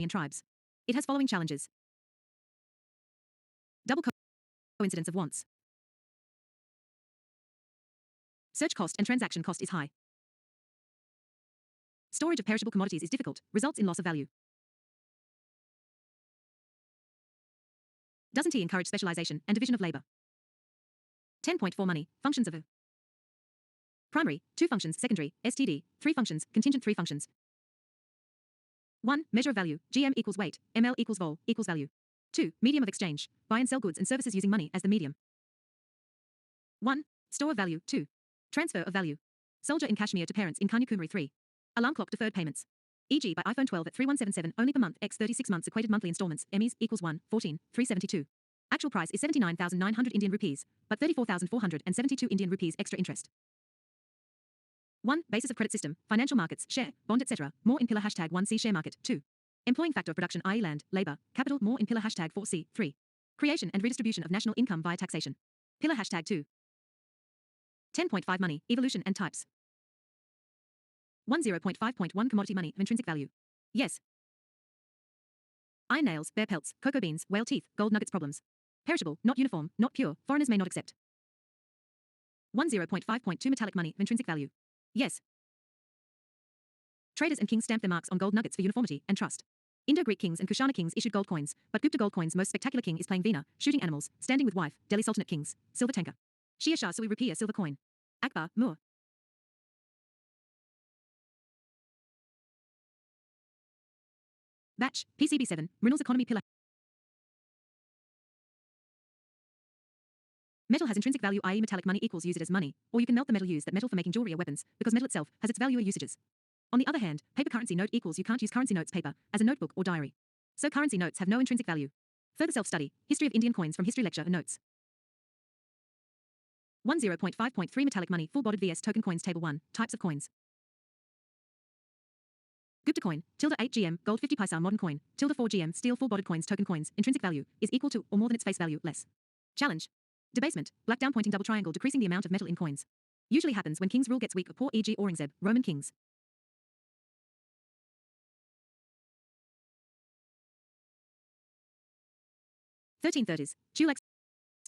and tribes. It has following challenges. Double coincidence of wants. Search cost and transaction cost is high. Storage of perishable commodities is difficult, results in loss of value. Doesn't he encourage specialization and division of labor? 10.4 Money, functions of a primary, 2 functions, secondary, STD, 3 functions, contingent 3 functions. 1. Measure of value, GM equals weight, ML equals vol, equals value. 2. Medium of exchange, buy and sell goods and services using money as the medium. 1. Store of value, 2. Transfer of value. Soldier in Kashmir to parents in Kanyakumari 3. Alarm clock deferred payments. E.g. by iPhone 12 at 3177 only per month x 36 months equated monthly installments, MEs equals 1, 14, 372. Actual price is 79,900 Indian rupees, but 34,472 Indian rupees extra interest. 1. Basis of credit system, financial markets, share, bond etc. More in pillar hashtag 1C share market. 2. Employing factor of production i.e. land, labor, capital more in pillar hashtag 4C. 3. Creation and redistribution of national income via taxation. Pillar hashtag 2. 10.5 Money, evolution and types. 10.5.1 Commodity money of intrinsic value. Yes. Iron nails, bear pelts, cocoa beans, whale teeth, gold nuggets problems. Perishable, not uniform, not pure, foreigners may not accept. 10.5.2 Metallic money of intrinsic value. Yes. Traders and kings stamp their marks on gold nuggets for uniformity and trust. Indo-Greek kings and Kushana kings issued gold coins, but Gupta gold coins' most spectacular king is playing Veena, shooting animals, standing with wife, Delhi Sultanate kings, silver tanker. Shir Shah Sui rupee silver coin. Akbar, Moor. Batch, PCB7, Mrunal's economy pillar. Metal has intrinsic value, i.e. metallic money equals use it as money, or you can melt the metal, use that metal for making jewelry or weapons, because metal itself has its value or usages. On the other hand, paper currency note equals you can't use currency notes paper as a notebook or diary. So currency notes have no intrinsic value. Further self-study, History of Indian coins from History lecture and notes. 10.5.3 Metallic money, full-bodied vs token coins table 1, types of coins. Gupta coin, tilde 8 GM, gold 50 paisa modern coin, tilde 4 GM steel full-bodied coins token coins, intrinsic value, is equal to or more than its face value, less. Challenge. Debasement, black down pointing double triangle decreasing the amount of metal in coins. Usually happens when king's rule gets weak or poor, e.g. Aurangzeb, Roman kings. 1330s, Chulax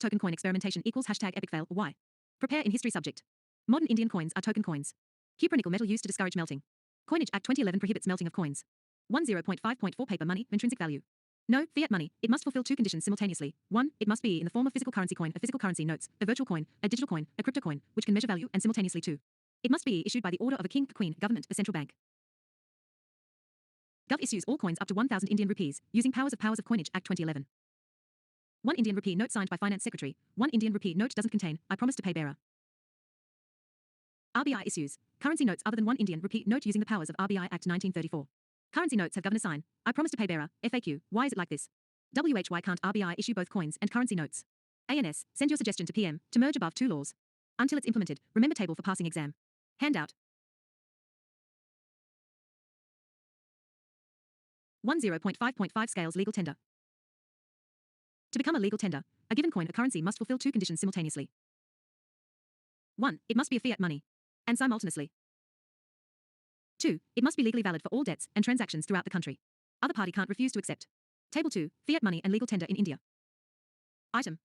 token coin experimentation equals hashtag epic fail or y. Prepare in history subject. Modern Indian coins are token coins. Cupronickel metal used to discourage melting. Coinage Act 2011 prohibits melting of coins. 10.5.4 Paper money, intrinsic value. No, fiat money, it must fulfill 2 conditions simultaneously. 1, it must be in the form of physical currency coin, a physical currency notes, a virtual coin, a digital coin, a crypto coin, which can measure value, and simultaneously 2. It must be issued by the order of a king, a queen, government, a central bank. Gov issues all coins up to 1,000 Indian rupees, using powers of Coinage Act 2011. 1 Indian rupee note signed by Finance Secretary. 1 Indian rupee note doesn't contain, I promise to pay bearer. RBI issues currency notes other than 1 Indian rupee note using the powers of RBI Act 1934. Currency notes have governor sign, I promise to pay bearer. FAQ, why is it like this? Why can't RBI issue both coins and currency notes? ANS, send your suggestion to PM to merge above 2 laws. Until it's implemented, remember table for passing exam. Handout. 10.5.5 Scales legal tender. To become a legal tender, a given coin or currency must fulfill 2 conditions simultaneously. 1. It must be a fiat money. And simultaneously. 2. It must be legally valid for all debts and transactions throughout the country. Other party can't refuse to accept. Table 2. Fiat money and legal tender in India. Item.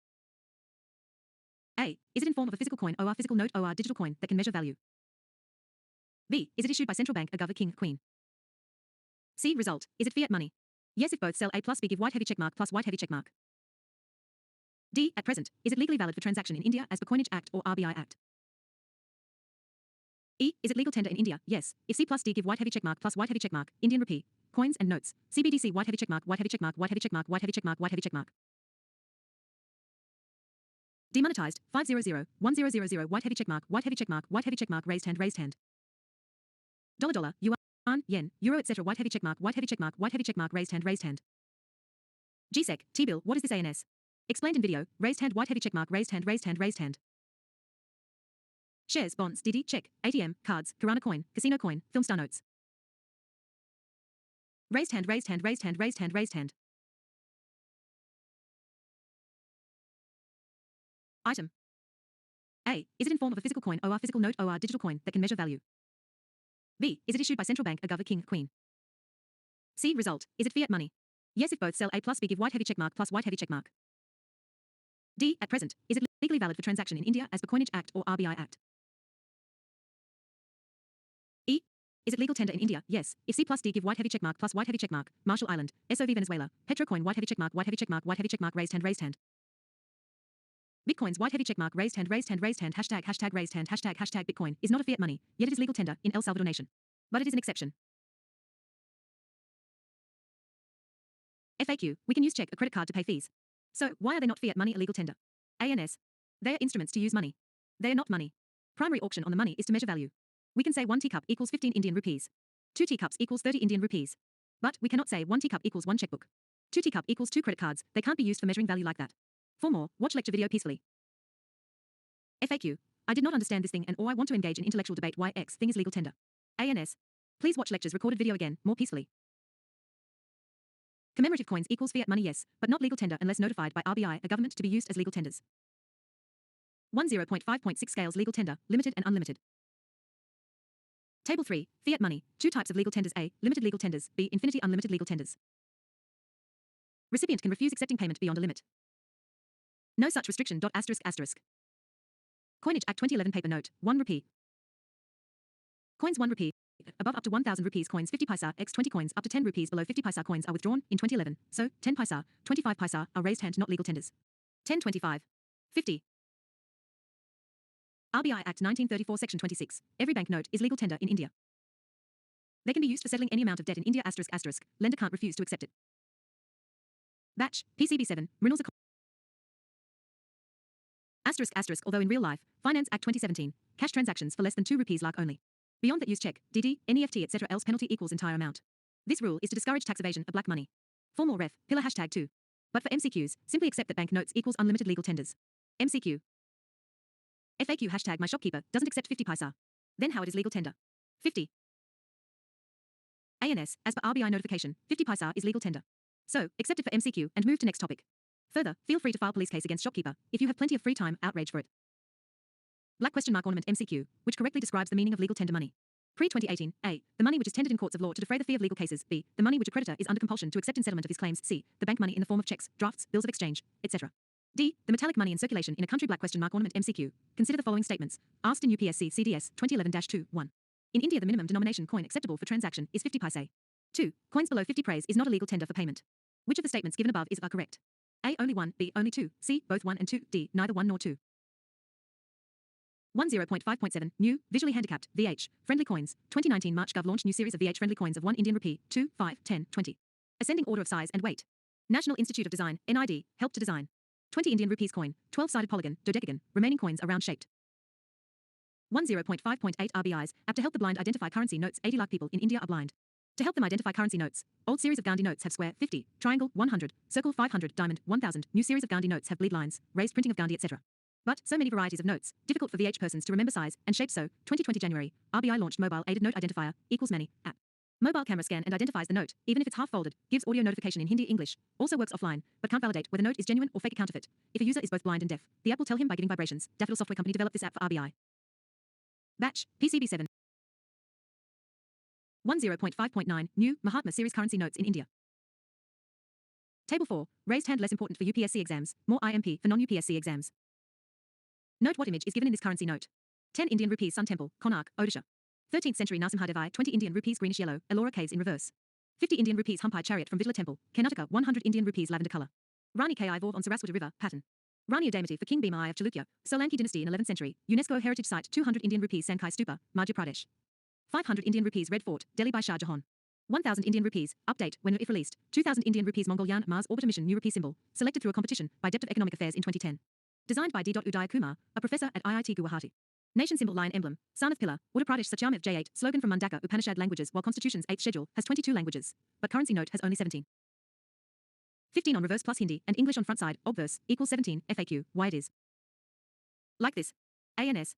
A. Is it in form of a physical coin or physical note or digital coin that can measure value? B. Is it issued by central bank, a governor, king, queen? C. Result. Is it fiat money? Yes if both cell A plus B give white heavy checkmark plus white heavy checkmark. D. At present, is it legally valid for transaction in India as per Coinage Act or RBI Act? E. Is it legal tender in India? Yes. If C plus D give white heavy checkmark plus white heavy checkmark, Indian rupee, coins and notes, CBDC white heavy checkmark, white heavy checkmark, white heavy checkmark, white heavy checkmark, white heavy checkmark. Demonetized, 500, 1000, white heavy checkmark, white heavy checkmark, white heavy checkmark, raised hand, raised hand. Dollar, yuan, yen, euro, etc. White heavy checkmark, white heavy checkmark, white heavy checkmark, raised hand, raised hand. GSEC, T-bill, what is this ANS? Explained in video, raised hand, white heavy checkmark, raised hand, raised hand, raised hand. Shares, bonds, DD, check, ATM, cards, Kirana coin, casino coin, film star notes. Raised hand, raised hand, raised hand, raised hand, raised hand. Item. A. Is it in form of a physical coin or physical note or digital coin that can measure value? B. Is it issued by central bank, a governor, king, queen? C. Result. Is it fiat money? Yes if both. Cell A plus B. Give white heavy checkmark plus white heavy checkmark. D. At present. Is it legally valid for transaction in India as per Coinage Act or RBI Act? E. Is it legal tender in India? Yes. If C plus D. Give white heavy checkmark plus white heavy checkmark. Marshall Island. SOV Venezuela. Petrocoin white heavy checkmark white heavy checkmark white heavy checkmark raised hand raised hand. Bitcoins white heavy checkmark raised hand raised hand raised hand hashtag hashtag raised hand hashtag hashtag Bitcoin is not a fiat money, yet it is legal tender in El Salvador nation. But it is an exception. FAQ. We can use check or credit card to pay fees. So, why are they not fiat money a legal tender? ANS. They are instruments to use money. They are not money. Primary auction on the money is to measure value. We can say 1 teacup equals 15 Indian rupees. 2 teacups equals 30 Indian rupees. But we cannot say 1 teacup equals 1 checkbook. 2 teacup equals 2 credit cards. They can't be used for measuring value like that. For more, watch lecture video peacefully. FAQ. I did not understand this thing and or I want to engage in intellectual debate why X thing is legal tender. ANS. Please watch lectures recorded video again, more peacefully. Commemorative coins equals fiat money yes, but not legal tender unless notified by RBI, a government to be used as legal tenders. 10.5.6 Scales legal tender, limited and unlimited. Table 3, fiat money, 2 types of legal tenders A, limited legal tenders, B, infinity unlimited legal tenders. Recipient can refuse accepting payment beyond a limit. No such restriction. ***. Coinage Act 2011 paper note, 1 rupee. Coins 1 rupee. Above up to 1,000 rupees coins 50 paisa x 20 coins up to 10 rupees below 50 paisa coins are withdrawn in 2011. So, 10 paisa, 25 paisa are raised hand not legal tenders. 10.25. 50. RBI Act 1934 Section 26. Every bank note is legal tender in India. They can be used for settling any amount of debt in India ***. Lender can't refuse to accept it. Batch, PCB 7, Mrunal's although in real life, Finance Act 2017, cash transactions for less than 2 rupees lark only. Beyond that use check, DD, NEFT etc. else penalty equals entire amount. This rule is to discourage tax evasion of black money. For more ref, pillar #2. But for MCQs, simply accept that bank notes equals unlimited legal tenders. MCQ. FAQ #my shopkeeper doesn't accept 50 paisa. Then how it is legal tender? 50. ANS, as per RBI notification, 50 paisa is legal tender. So, accept it for MCQ and move to next topic. Further, feel free to file police case against shopkeeper if you have plenty of free time, outrage for it. Black question mark ornament MCQ, which correctly describes the meaning of legal tender money. Pre-2018, A. The money which is tendered in courts of law to defray the fee of legal cases. B. The money which a creditor is under compulsion to accept in settlement of his claims. C. The bank money in the form of checks, drafts, bills of exchange, etc. D. The metallic money in circulation in a country. Black question mark ornament MCQ. Consider the following statements. Asked in UPSC CDS 2011-2-1. In India, the minimum denomination coin acceptable for transaction is 50 paise. 2. Coins below 50 praise is not a legal tender for payment. Which of the statements given above are correct? A. Only 1. B. Only 2. C. Both 1 and 2. D. Neither 1 nor 2. 10.5.7 New, visually handicapped, VH, friendly coins, 2019 March Gov launched new series of VH friendly coins of 1 Indian rupee, 2, 5, 10, 20. Ascending order of size and weight. National Institute of Design, NID, help to design. 20 Indian rupees coin, 12-sided polygon, dodecagon, remaining coins are round shaped. 10.5.8 RBI's, app to help the blind identify currency notes. 80 lakh people in India are blind. To help them identify currency notes, old series of Gandhi notes have square, 50, triangle, 100, circle, 500, diamond, 1000, new series of Gandhi notes have bleed lines, raised printing of Gandhi, etc. But, so many varieties of notes, difficult for VH persons to remember size and shape. So, 2020 January, RBI launched Mobile Aided Note Identifier, equals many, app. Mobile camera scan and identifies the note, even if it's half folded, gives audio notification in Hindi English, also works offline, but can't validate whether note is genuine or fake a counterfeit. If a user is both blind and deaf, the app will tell him by giving vibrations. Daffodil Software Company developed this app for RBI. Batch, PCB 7. 10.5.9 New, Mahatma series currency notes in India. Table 4, raised hand less important for UPSC exams, more IMP for non-UPSC exams. Note what image is given in this currency note. 10 Indian rupees Sun Temple, Konark, Odisha. 13th century Narsimhadevi 20 Indian rupees greenish yellow, Ellora caves in reverse. 50 Indian rupees Humpi chariot from Vitla Temple, Karnataka 100 Indian rupees lavender color. Rani Ki Vov on Saraswati River, pattern. Rani Adamati for King Bhima I of Chalukya, Solanki dynasty in 11th century, UNESCO heritage site 200 Indian rupees Sankai Stupa, Madhya Pradesh. 500 Indian rupees Red Fort, Delhi by Shah Jahan. 1000 Indian rupees, update, when if released, 2000 Indian rupees Mongolian Mars orbiter mission new rupee symbol, selected through a competition by Depth of Economic Affairs in 2010. Designed by D. Udaya Kumar, a professor at IIT Guwahati. Nation symbol lion emblem, Sarnath pillar, Uttar Pradesh Sachyam J8, slogan from Mandaka Upanishad languages while Constitution's 8th schedule has 22 languages, but currency note has only 17. 15 on reverse plus Hindi and English on front side, obverse, equals 17, FAQ, why it is. Like this. ANS.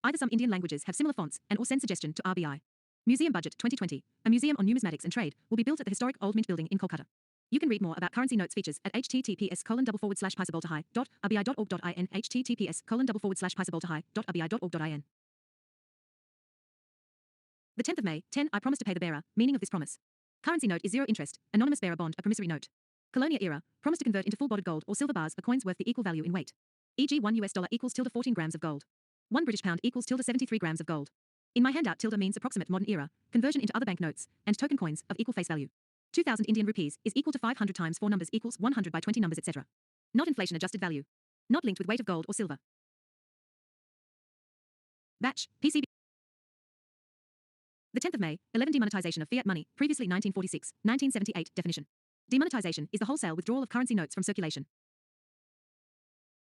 Either some Indian languages have similar fonts and or send suggestion to RBI. Museum budget 2020, a museum on numismatics and trade, will be built at the historic Old Mint building in Kolkata. You can read more about currency notes features at https://paisaboltahai.rbi.org.in https://paisaboltahai.rbi.org.in. The 10th of May, 10 I promise to pay the bearer, meaning of this promise. Currency note is zero interest, anonymous bearer bond, a promissory note. Colonia era, promise to convert into full bonded gold or silver bars or coins worth the equal value in weight. E.g. $1 equals tilde 14 grams of gold. 1 British pound equals tilde 73 grams of gold. In my handout, tilde means approximate modern era, conversion into other banknotes, and token coins of equal face value. 2,000 Indian rupees is equal to 500 times 4 numbers equals 100 by 20 numbers, etc. Not inflation adjusted value. Not linked with weight of gold or silver. Batch, PCB. The 10th of May, 11 Demonetization of fiat money, previously 1946, 1978, definition. Demonetization is the wholesale withdrawal of currency notes from circulation.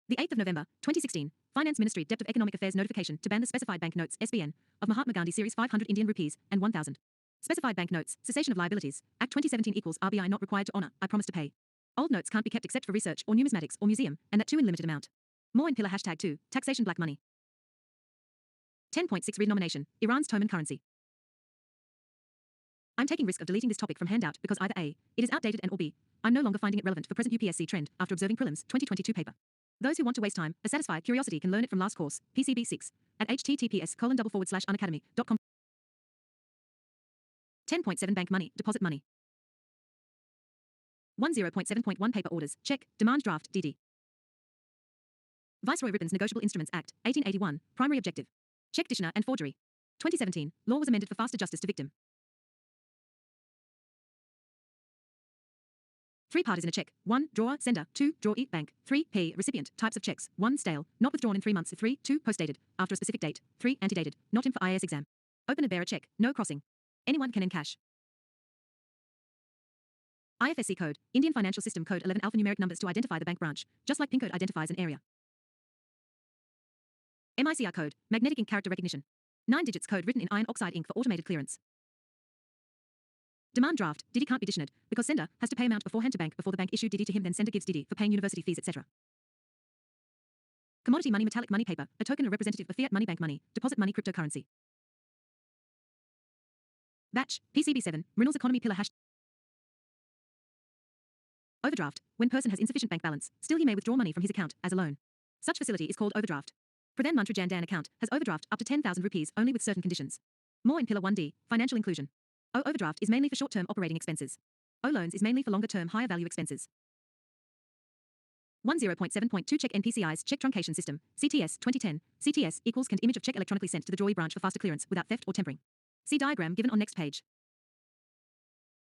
The 8th of November, 2016, Finance Ministry Dept of Economic Affairs notification to ban the specified bank notes, SBN, of Mahatma Gandhi series 500 Indian rupees and 1,000. Specified bank notes, cessation of liabilities, Act 2017 equals RBI not required to honor, I promise to pay. Old notes can't be kept except for research or numismatics or museum, and that too in limited amount. More in pillar hashtag 2, taxation black money. 10.6 Renomination, Iran's Toman currency. I'm taking risk of deleting this topic from handout because either A, it is outdated, and or B, I'm no longer finding it relevant for present UPSC trend after observing prelims 2022 paper. Those who want to waste time or satisfy curiosity can learn it from last course, PCB 6, at https://unacademy.com. 10.7 Bank money, deposit money. 10.7.1 Paper orders, check, demand draft, DD. Viceroy Ribbons Negotiable Instruments Act, 1881, primary objective. Check Dishner and forgery. 2017, law was amended for faster justice to victim. 3 parties in a check. 1. Drawer, sender. 2. Drawee, bank. 3. Pay, recipient. Types of checks. 1. Stale, not withdrawn in 3 months. 3. 2. Postdated, after a specific date. 3. Antedated, not in for IAS exam. Open and bear a check. No crossing. Anyone can encash. IFSC code, Indian Financial System Code 11 alphanumeric numbers to identify the bank branch, just like PIN code identifies an area. MICR code, magnetic ink character recognition. 9 digits code written in iron oxide ink for automated clearance. Demand draft, DD can't be dishonored, because sender has to pay amount beforehand to bank before the bank issue DD to him, then sender gives DD for paying university fees, etc. Commodity money, metallic money, paper, a token or representative of fiat money, bank money, deposit money, cryptocurrency. Batch, PCB 7, Mrunal's economy pillar hash. Overdraft, when person has insufficient bank balance, still he may withdraw money from his account as a loan. Such facility is called overdraft. Pradhan Mantri Jan Dan account has overdraft up to 10,000 rupees only with certain conditions. More in pillar 1D, financial inclusion. O overdraft is mainly for short-term operating expenses. O loans is mainly for longer-term higher value expenses. 10.7.2 Check NPCI's Check Truncation System, CTS 2010, CTS equals can image of check electronically sent to the drawee branch for faster clearance without theft or tampering. See diagram given on next page.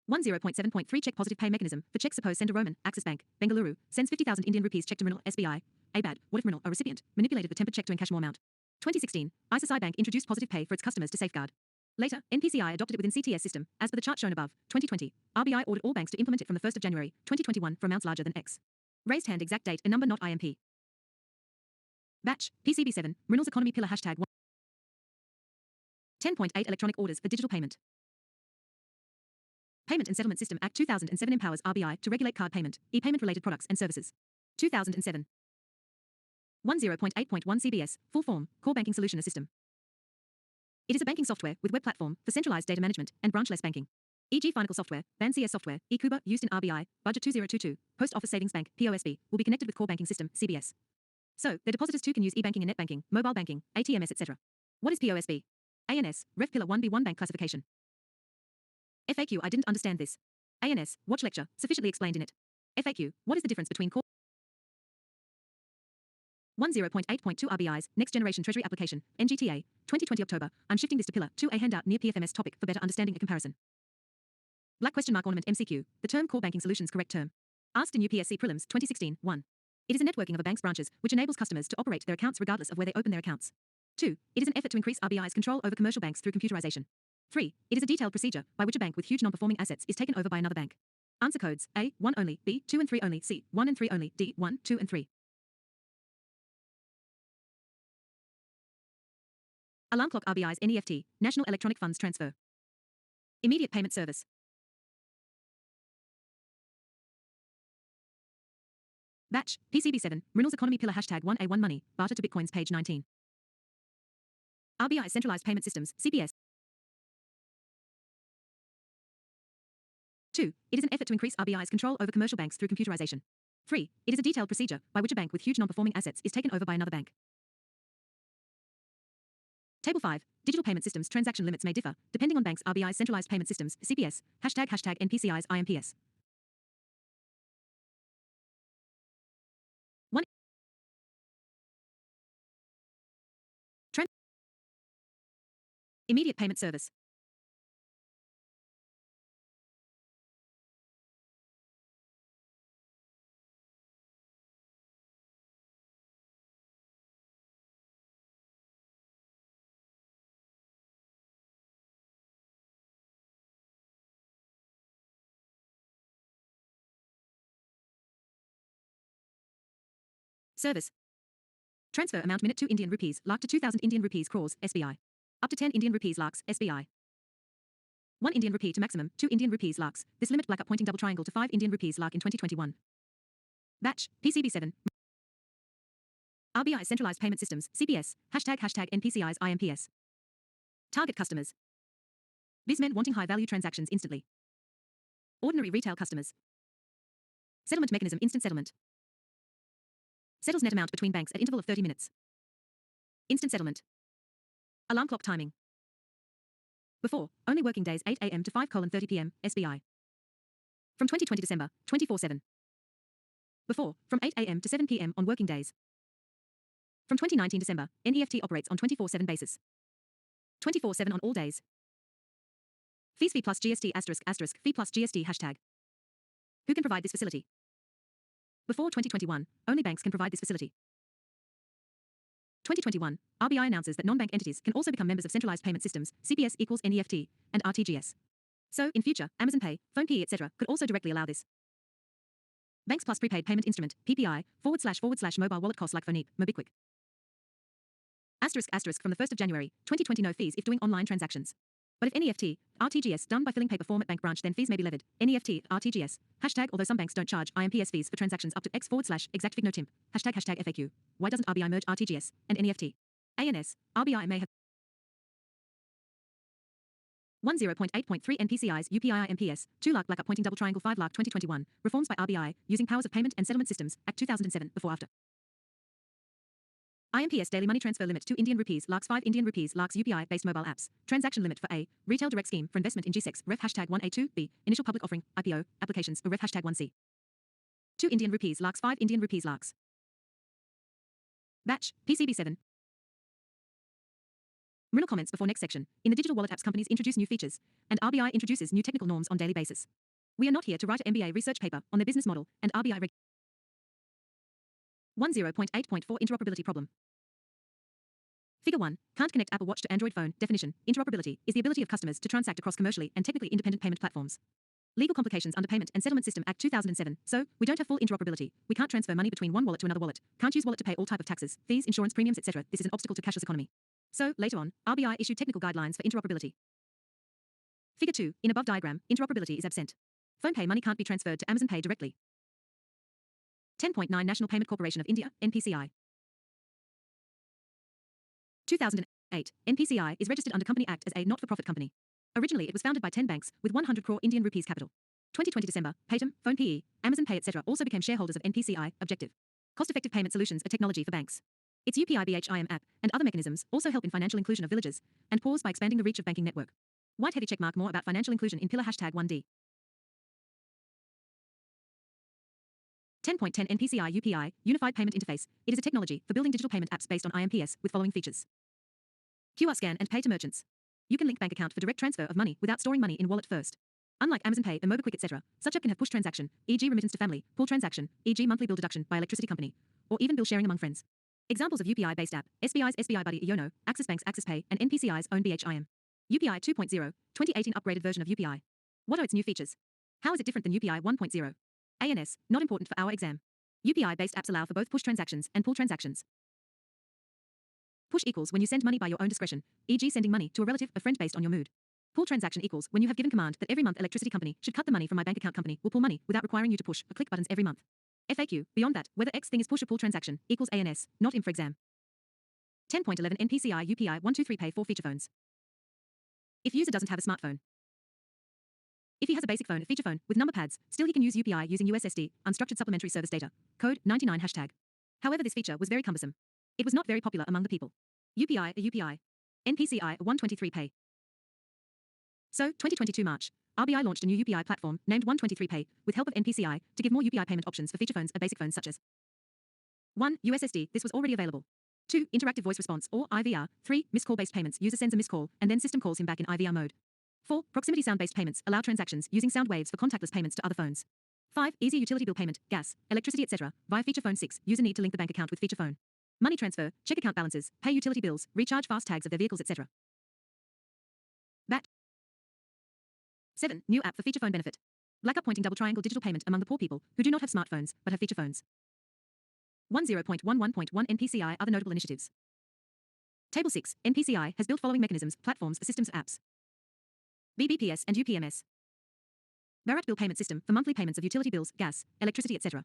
10.7.3 Check positive pay mechanism for check. Suppose sender Roman, Axis Bank, Bengaluru, sends 50,000 Indian rupees check to Mrunal, SBI. ABAD, what if Mrunal, a recipient, manipulated the tempered check to encash more amount? 2016, ICICI Bank introduced positive pay for its customers to safeguard. Later, NPCI adopted it within CTS system, as per the chart shown above. 2020, RBI ordered all banks to implement it from the 1st of January, 2021 for amounts larger than X. Raised hand exact date and number not IMP. Batch, PCB 7, Mrunal's economy pillar hashtag 1. 10.8 Electronic orders for digital payment. Payment and Settlement System Act 2007 empowers RBI to regulate card payment, e-payment related products and services. 2007. 10.8.1 CBS, full form, Core Banking Solution System. It is a banking software with web platform for centralized data management and branchless banking. E.g. Finacle software, BAN-CS software, eCuba used in RBI, Budget 2022, Post Office Savings Bank, POSB, will be connected with Core Banking System, CBS. So, their depositors too can use e-banking and net banking, mobile banking, ATMS, etc. What is POSB? ANS, Ref Pillar 1B1 Bank Classification. FAQ, I didn't understand this. ANS, watch lecture, sufficiently explained in it. FAQ, what is the difference between Core 10.8.2 RBI's Next Generation Treasury Application, NGTA, 2020 October. I'm shifting this to Pillar 2A handout near PFMS topic for better understanding and comparison. Black question mark ornament MCQ, the term Core Banking Solutions correct term. Asked in UPSC Prelims 2016, 1. It is a networking of a bank's branches, which enables customers to operate their accounts regardless of where they open their accounts. 2. It is an effort to increase RBI's control over commercial banks through computerization. 3. It is a detailed procedure by which a bank with huge non-performing assets is taken over by another bank. Answer codes, A, 1 only, B, 2 and 3 only, C, 1 and 3 only, D, 1, 2 and 3. Alarm clock RBI's NEFT, National Electronic Funds Transfer. Immediate payment service. Batch, PCB 7, Mrunal's economy pillar hashtag 1A1 money, barter to bitcoins page 19. RBI centralized payment systems, CPS. 2. It is an effort to increase RBI's control over commercial banks through computerization. 3. It is a detailed procedure by which a bank with huge non-performing assets is taken over by another bank. Table 5. Digital payment systems transaction limits may differ, depending on banks' RBI's centralized payment systems, CPS, hashtag NPCI's IMPS. 1. Immediate payment service. Service. Transfer amount minute 2 Indian rupees, lakh to 2000 Indian rupees crores, SBI. Up to 10 Indian rupees lakhs, SBI. 1 Indian rupee to maximum 2 Indian rupees lakhs. This limit black up pointing double triangle to 5 Indian rupees lakh in 2021. Batch, PCB7. RBI centralized payment systems, CPS, hashtag NPCI's IMPS. Target customers. Bizmen wanting high value transactions instantly. Ordinary retail customers. Settlement mechanism, instant settlement. Settles net amount between banks at interval of 30 minutes. Instant settlement. Alarm clock timing. Before, only working days 8 a.m. to 5:30 p.m., SBI. From 2020 December, 24/7. Before, from 8 a.m. to 7 p.m. on working days. From 2019 December, NEFT operates on 24/7 basis. 24/7 on all days. Fees fee plus GST ** fee plus GST hashtag. Who can provide this facility? Before 2021, only banks can provide this facility. 2021, RBI announces that non-bank entities can also become members of centralized payment systems, CPS equals NEFT, and RTGS. So, in future, Amazon Pay, PhonePe, etc. could also directly allow this. Banks plus prepaid payment instrument, PPI, / mobile wallet costs like PhonePe, Mobiquick. ** from the 1st of January, 2020 no fees if doing online transactions. But if NEFT, RTGS done by filling paper form at bank branch then fees may be levied. NEFT, RTGS, hashtag although some banks don't charge IMPS fees for transactions up to X / exact fig no timp, hashtag FAQ. Why doesn't RBI merge RTGS and NEFT? ANS, RBI may have 10.8.3 NPCI's UPI IMPS, 2 lakh black up pointing double triangle 5 lakh 2021, reforms by RBI, using powers of payment and settlement systems, Act 2007, before after. IMPS daily money transfer limit 2 Indian rupees lakhs 5 Indian rupees lakhs UPI based mobile apps. Transaction limit for A. Retail direct scheme for investment in G6 ref #1A2 B. Initial public offering IPO applications for ref #1C. 2 Indian rupees lakhs 5 Indian rupees lakhs. Batch PCB7. Mrunal comments before next section. In the digital wallet apps, companies introduce new features, and RBI introduces new technical norms on daily basis. We are not here to write an MBA research paper on their business model and RBI 10.8.4 Interoperability problem. Figure 1. Can't connect Apple Watch to Android phone. Definition. Interoperability is the ability of customers to transact across commercially and technically independent payment platforms. Legal complications under Payment and Settlement System Act 2007. So, we don't have full interoperability. We can't transfer money between one wallet to another wallet. Can't use wallet to pay all type of taxes, fees, insurance premiums, etc. This is an obstacle to cashless economy. So, later on, RBI issued technical guidelines for interoperability. Figure 2. In above diagram, interoperability is absent. PhonePe money can't be transferred to Amazon Pay directly. 10.9 National Payment Corporation of India, NPCI. 2008, NPCI is registered under Company Act as a not-for-profit company. Originally, it was founded by 10 banks with 100 crore Indian rupees capital. 2020 December, Paytm, PhonePe, Amazon Pay, etc. also became shareholders of NPCI. Objective: cost-effective payment solutions, a technology for banks. Its UPI BHIM app and other mechanisms also help in financial inclusion of villagers and pause by expanding the reach of banking network. White heavy checkmark. More about financial inclusion in pillar #1D. 10.10 NPCI UPI, Unified Payment Interface. It is a technology for building digital payment apps based on IMPS with following features. QR scan and pay to merchants. You can link bank account for direct transfer of money without storing money in wallet first. Unlike Amazon Pay and Mobiquick, etc., such app can have push transaction, e.g. remittance to family, pool transaction, e.g. monthly bill deduction by electricity company, or even bill sharing among friends. Examples of UPI-based app: SBI's SBI Buddy, Yono, Axis Bank's Axis Pay, and NPCI's own BHIM. UPI 2.0, 2018 upgraded version of UPI. What are its new features? How is it different than UPI 1.0? ANS, not important for our exam. UPI-based apps allow for both push transactions and pull transactions. Push equals when you send money by your own discretion, e.g. sending money to a relative or friend based on your mood. Pull transaction equals when you have given command that every month electricity company should cut the money from my bank account, company will pull money without requiring you to push or click buttons every month. FAQ, beyond that, whether X thing is push or pull transaction equals ANS, not IM for exam. 10.11 NPCI UPI 123 Pay for feature phones. If user doesn't have a smartphone. If he has a basic phone, a feature phone, with number pads, still he can use UPI using USSD, unstructured supplementary service data. Code 99 hashtag. However, this feature was very cumbersome. It was not very popular among the people. UPI, a UPI. NPCI 123 Pay. So, 2022 March, RBI launched a new UPI platform named 123 Pay with help of NPCI to give more UPI payment options for feature phones and basic phones such as 1. USSD, this was already available. 2. Interactive voice response or IVR. 3. Missed call-based payments, user sends a missed call and then system calls him back in IVR mode. 4. Proximity sound-based payments, allow transactions using sound waves for contactless payments to other phones. 5. Easy utility bill payment, gas, electricity etc. via feature phone. 6. User need to link the bank account with feature phone. Money transfer, check account balances, pay utility bills, recharge fast tags of their vehicles etc. VAT. 7. New app for feature phone benefit. Blackup pointing double triangle digital payment among the poor people who do not have smartphones but have feature phones. 10.11.1 NPCI Other notable initiatives. Table 6. NPCI has built following mechanisms, platforms for systems apps. BBPS and UPMS. Barter bill payment system for monthly payments of utility bills, gas, electricity etc.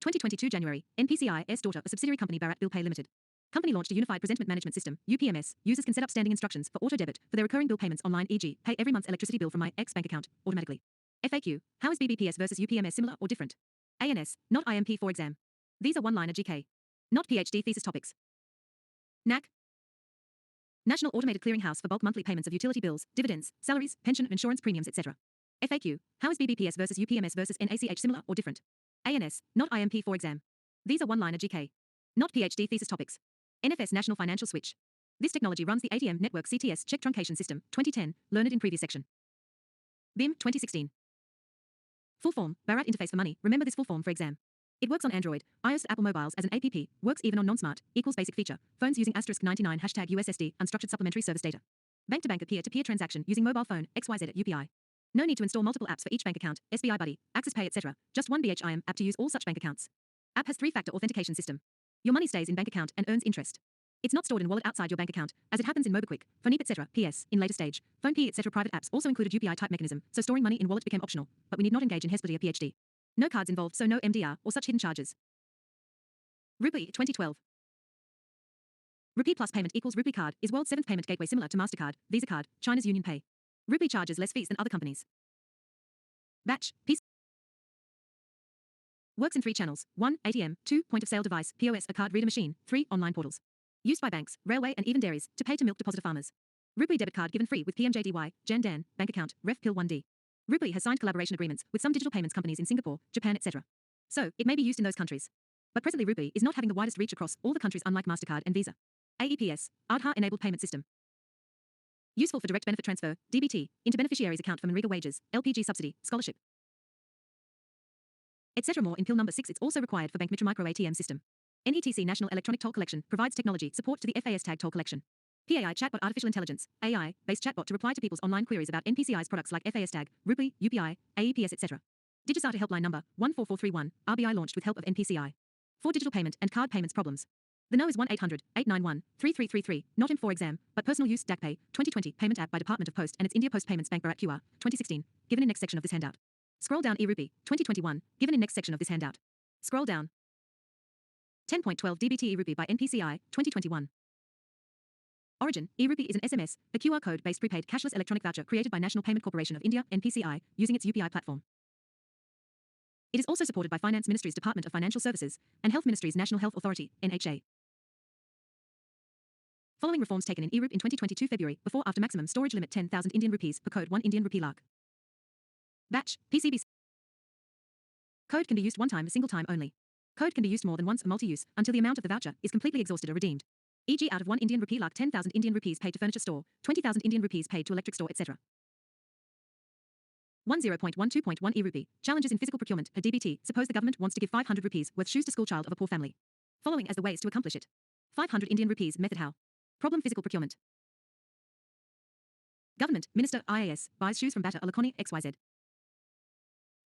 2022 January, NPCI's daughter, a subsidiary company Barter Bill Pay Limited. Company launched a unified presentment management system, UPMS. Users can set up standing instructions for auto debit for their recurring bill payments online, e.g., pay every month's electricity bill from my X bank account automatically. FAQ. How is BBPS versus UPMS similar or different? ANS, not IMP for exam. These are one-liner GK. Not PhD thesis topics. NAC. National Automated Clearinghouse for bulk monthly payments of utility bills, dividends, salaries, pension, insurance premiums, etc. FAQ. How is BBPS versus UPMS versus NACH similar or different? ANS, not IMP for exam. These are one-liner GK. Not PhD thesis topics. NFS National Financial Switch. This technology runs the ATM Network CTS check truncation system, 2010, learned in previous section. BIM, 2016. Full form, Barter interface for money, remember this full form for exam. It works on Android, iOS, Apple mobiles as an app, works even on non-smart, equals basic feature, phones using *99 hashtag USSD, unstructured supplementary service data. Bank-to-bank peer-to-peer transaction using mobile phone, XYZ at UPI. No need to install multiple apps for each bank account, SBI Buddy, Access Pay etc. Just one BHIM app to use all such bank accounts. App has 3-factor authentication system. Your money stays in bank account and earns interest. It's not stored in wallet outside your bank account, as it happens in MobiQuick, Phoneep etc. PS, in later stage, PhonePe etc. Private apps also included UPI type mechanism, so storing money in wallet became optional, but we need not engage in Hesperity or PhD. No cards involved, so no MDR or such hidden charges. Rupee 2012. Rupee Plus payment equals Rupee Card is world's 7th payment gateway similar to MasterCard, Visa Card, China's Union Pay. Rupee charges less fees than other companies. Batch, piece. Works in 3 channels. 1. ATM. 2. Point of sale device, POS, a card reader machine. 3. Online portals. Used by banks, railway and even dairies to pay to milk depositor farmers. Rupee debit card given free with PMJDY, Jan Dan, bank account, Ref Pil 1D. Rupee has signed collaboration agreements with some digital payments companies in Singapore, Japan etc. So, it may be used in those countries. But presently Rupee is not having the widest reach across all the countries unlike MasterCard and Visa. AEPS, Aadhaar-enabled payment system. Useful for direct benefit transfer, DBT, into beneficiaries' account for Manrega wages, LPG subsidy, scholarship, etc. More in Pil number 6. It's also required for Bank Mitra Micro ATM system. NETC National Electronic Toll Collection provides technology support to the FAS tag toll collection. PAI chatbot artificial intelligence, AI, based chatbot to reply to people's online queries about NPCI's products like FAS tag, Rupee, UPI, AEPS etc. Digisata helpline number 14431, RBI launched with help of NPCI. For digital payment and card payments problems. The no is 1-800-891-3333, not in for exam, but personal use DACPay, 2020 payment app by Department of Post and its India Post Payments Bank Bharat QR, 2016, given in next section of this handout. Scroll down eRupee, 2021, given in next section of this handout. Scroll down. 10.12 DBT eRupee by NPCI, 2021. Origin, eRupee is an SMS, a QR code-based prepaid cashless electronic voucher created by National Payment Corporation of India, NPCI, using its UPI platform. It is also supported by Finance Ministry's Department of Financial Services and Health Ministry's National Health Authority, NHA. Following reforms taken in eRupee in 2022 February, before after maximum storage limit 10,000 Indian rupees per code 1 Indian rupee lakh. Batch, PCB. Code can be used one time, a single time only. Code can be used more than once, a multi-use, until the amount of the voucher is completely exhausted or redeemed. E.g. out of 1 Indian rupee lakh 10,000 Indian rupees paid to furniture store, 20,000 Indian rupees paid to electric store, etc. 10.12.1 eRupee. Challenges in physical procurement per DBT. Suppose the government wants to give 500 rupees worth shoes to school child of a poor family. Following as the ways to accomplish it. 500 Indian rupees method how. Problem physical procurement. Government, Minister, IAS, buys shoes from Barter Alakoni, XYZ.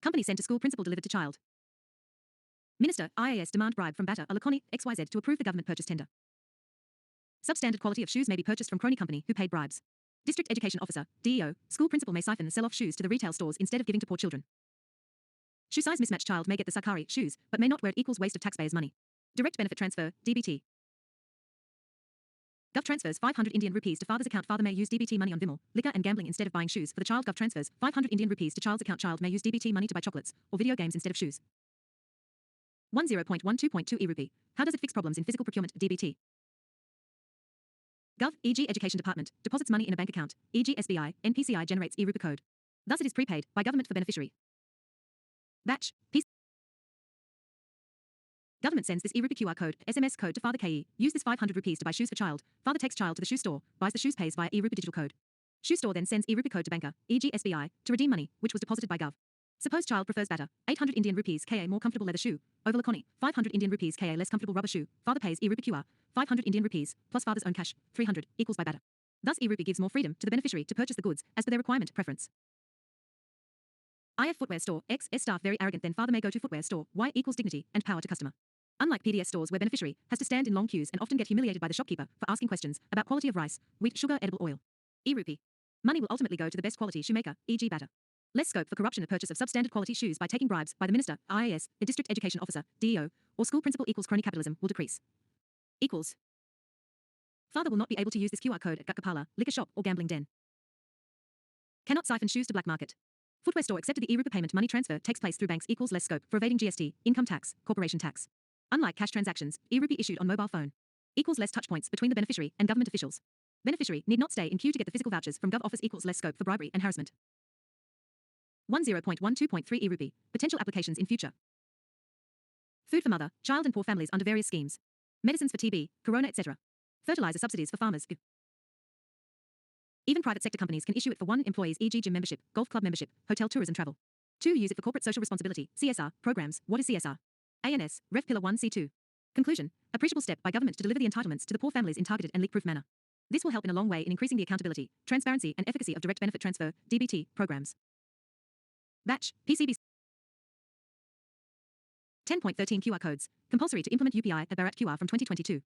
Company sent to school, principal delivered to child. Minister, IAS demand bribe from Barter Alakoni, XYZ to approve the government purchase tender. Substandard quality of shoes may be purchased from crony company who paid bribes. District Education Officer, DEO, school principal may siphon and sell off shoes to the retail stores instead of giving to poor children. Shoe size mismatch child may get the Sakari shoes, but may not wear it equals waste of taxpayers' money. Direct benefit transfer, DBT. Gov transfers 500 Indian rupees to father's account. Father may use DBT money on Vimal, liquor and gambling instead of buying shoes. For the child, Gov transfers 500 Indian rupees to child's account. Child may use DBT money to buy chocolates or video games instead of shoes. 10.12.2 eRupee. How does it fix problems in physical procurement, DBT? Gov, e.g. Education Department, deposits money in a bank account, e.g. SBI, NPCI generates e-Rupee code. Thus it is prepaid by government for beneficiary. Batch, PC. Government sends this e-Rupee QR code, SMS code to father KE. Use this 500 rupees to buy shoes for child. Father takes child to the shoe store, buys the shoes, pays via e-Rupee digital code. Shoe store then sends e-Rupee code to banker, e.g. SBI, to redeem money, which was deposited by Gov. Suppose child prefers Barter, 800 Indian rupees KA more comfortable leather shoe, over Laconi, 500 Indian rupees KA less comfortable rubber shoe. Father pays e-Rupee QR, 500 Indian rupees, plus father's own cash, 300, equals by Barter. Thus e-Rupee gives more freedom to the beneficiary to purchase the goods as per their requirement preference. IF footwear store, X, S staff very arrogant then father may go to footwear store, Y equals dignity and power to customer. Unlike PDS stores where beneficiary has to stand in long queues and often get humiliated by the shopkeeper for asking questions about quality of rice, wheat, sugar, edible oil. E-Rupee. Money will ultimately go to the best quality shoemaker, e.g. Barter. Less scope for corruption of purchase of substandard quality shoes by taking bribes by the minister, IAS, the district education officer, DEO, or school principal equals crony capitalism will decrease. Equals. Father will not be able to use this QR code at Gutka parlor, liquor shop, or gambling den. Cannot siphon shoes to black market. Footwear store accepted the e-Rupee payment money transfer takes place through banks equals less scope for evading GST, income tax, corporation tax. Unlike cash transactions, e-Rupee issued on mobile phone. Equals less touch points between the beneficiary and government officials. Beneficiary need not stay in queue to get the physical vouchers from Gov office equals less scope for bribery and harassment. 10.12.3 e-Rupee. Potential applications in future. Food for mother, child and poor families under various schemes. Medicines for TB, corona etc. Fertilizer subsidies for farmers. Even private sector companies can issue it for 1 employees e.g. gym membership, golf club membership, hotel tourism travel. 2 use it for corporate social responsibility, CSR, programs. What is CSR? ANS, Ref Pillar 1C2. Conclusion, appreciable step by government to deliver the entitlements to the poor families in targeted and leak-proof manner. This will help in a long way in increasing the accountability, transparency and efficacy of direct benefit transfer, DBT, programs. Batch, PCB. 10.13 QR codes, compulsory to implement UPI at Bharat QR from 2022.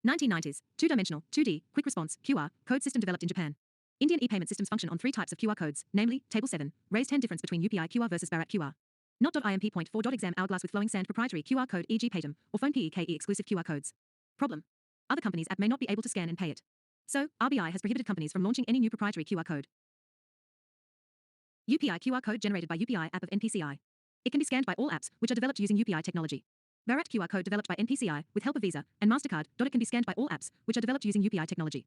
1990s, 2-dimensional, 2D, quick response, QR, code system developed in Japan. Indian e-payment systems function on 3 types of QR codes, namely, Table 7, raised hand difference between UPI QR versus Bharat QR. Not.imp.4.exam hourglass with flowing sand proprietary QR code e.g. Paytm, or phone PEKE exclusive QR codes. Problem. Other companies' app may not be able to scan and pay it. So, RBI has prohibited companies from launching any new proprietary QR code. UPI QR code generated by UPI app of NPCI. It can be scanned by all apps which are developed using UPI technology. Bharat QR code developed by NPCI with help of Visa and MasterCard. It can be scanned by all apps which are developed using UPI technology.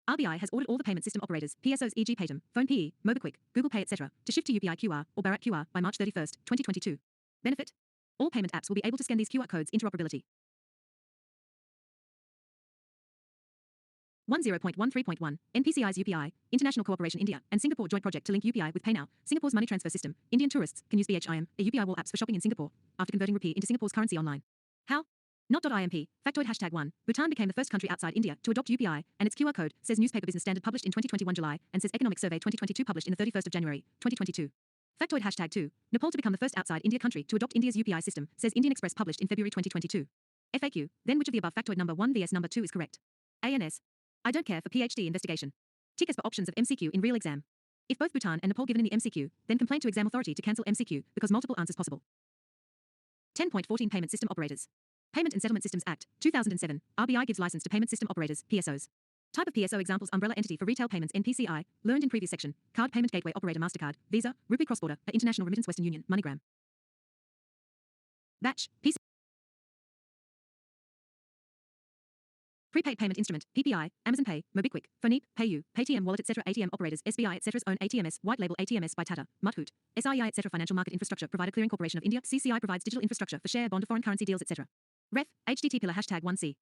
RBI has ordered all the payment system operators, PSOs e.g. Paytm, Phone PE, MobiKwik, Google Pay etc. to shift to UPI QR or Bharat QR by March 31, 2022. Benefit? All payment apps will be able to scan these QR codes. Interoperability. 10.13.1 NPCI's UPI, International Cooperation India and Singapore joint project to link UPI with PayNow, Singapore's money transfer system. Indian tourists can use BHIM, a UPI wall apps for shopping in Singapore, after converting rupee into Singapore's currency online. How? Not.imp, factoid #1, Bhutan became the first country outside India to adopt UPI, and its QR code, says Newspaper Business Standard published in 2021 July, and says Economic Survey 2022 published in the 31st of January, 2022. Factoid #2, Nepal to become the first outside India country to adopt India's UPI system, says Indian Express published in February 2022. FAQ, then which of the above factoid number 1 vs number 2 is correct? ANS. I don't care for PhD investigation. Tick as for options of MCQ in real exam. If both Bhutan and Nepal given in the MCQ, then complain to exam authority to cancel MCQ because multiple answers possible. 10.14 Payment System Operators. Payment and Settlement Systems Act, 2007, RBI gives license to payment system operators, PSOs. Type of PSO examples: umbrella entity for retail payments NPCI, learned in previous section, card payment gateway operator MasterCard, Visa, Rupee cross-border, international remittance Western Union, MoneyGram. Batch, PC. Prepaid payment instrument, PPI, Amazon Pay, MobiKwik, Phoneep, PayU, Paytm wallet etc. ATM operators, SBI etc.'s own ATMS, white label ATMS by Tata, Muthoot, SII etc. Financial Market Infrastructure Provider Clearing Corporation of India, CCI provides digital infrastructure for share, bond, foreign currency deals etc. Ref, HDT pillar #1C.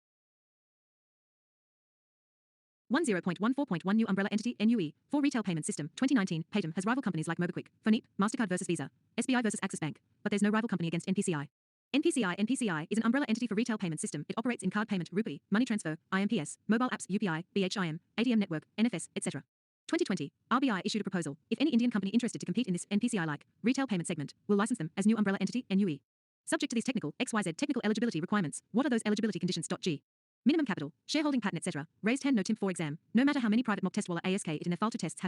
10.14.1 New umbrella entity, NUE, for retail payment system, 2019, Paytm has rival companies like MobiKwik, Phoneep, MasterCard versus Visa, SBI versus Axis Bank, but there's no rival company against NPCI. NPCI is an umbrella entity for retail payment system. It operates in card payment, rupee, money transfer, IMPS, mobile apps, UPI, BHIM, ATM network, NFS, etc. 2020, RBI issued a proposal. If any Indian company interested to compete in this NPCI-like retail payment segment, will license them as new umbrella entity, NUE. Subject to these technical XYZ technical eligibility requirements. What are those eligibility conditions? G. Minimum capital, shareholding pattern, etc. Raised hand no TIM for exam. No matter how many private mock test wallet ASK it in their file to tests #.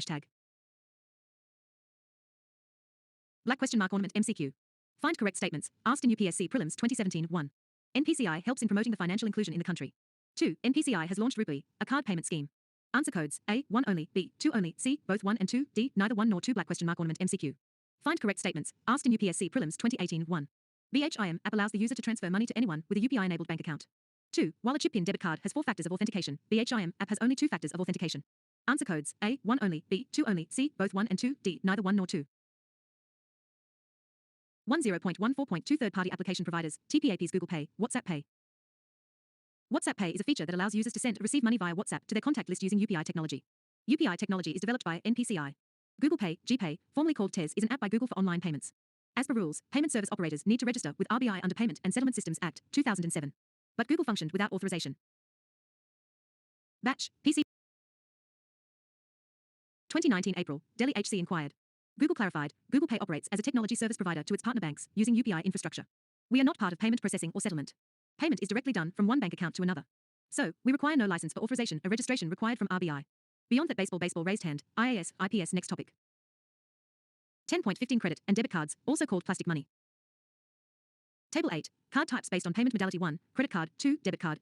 Black question mark ornament MCQ. Find correct statements, asked in UPSC Prelims 2017. 1. NPCI helps in promoting the financial inclusion in the country. 2. NPCI has launched Rupee, a card payment scheme. Answer codes, A, 1 only, B, 2 only, C, both 1 and 2, D, neither 1 nor 2. Black question mark ornament MCQ. Find correct statements, asked in UPSC Prelims 2018. 1. BHIM app allows the user to transfer money to anyone with a UPI-enabled bank account. 2. While a chip PIN debit card has 4 factors of authentication, BHIM app has only 2 factors of authentication. Answer codes: A, 1 only, B, 2 only, C, both 1 and 2, D, neither 1 nor 2. 10.14.2 Third-party application providers, TPAPs Google Pay, WhatsApp Pay. WhatsApp Pay is a feature that allows users to send or receive money via WhatsApp to their contact list using UPI technology. UPI technology is developed by NPCI. Google Pay, GPay, formerly called TES, is an app by Google for online payments. As per rules, payment service operators need to register with RBI under Payment and Settlement Systems Act, 2007. But Google functioned without authorization. Batch, PC. 2019 April, Delhi HC inquired. Google clarified, Google Pay operates as a technology service provider to its partner banks, using UPI infrastructure. We are not part of payment processing or settlement. Payment is directly done from one bank account to another. So, we require no license for authorization or registration required from RBI. Beyond that, baseball raised hand, IAS, IPS. Next topic. 10.15 Credit and debit cards, also called plastic money. Table 8, card types based on payment modality. 1, credit card, 2, debit card.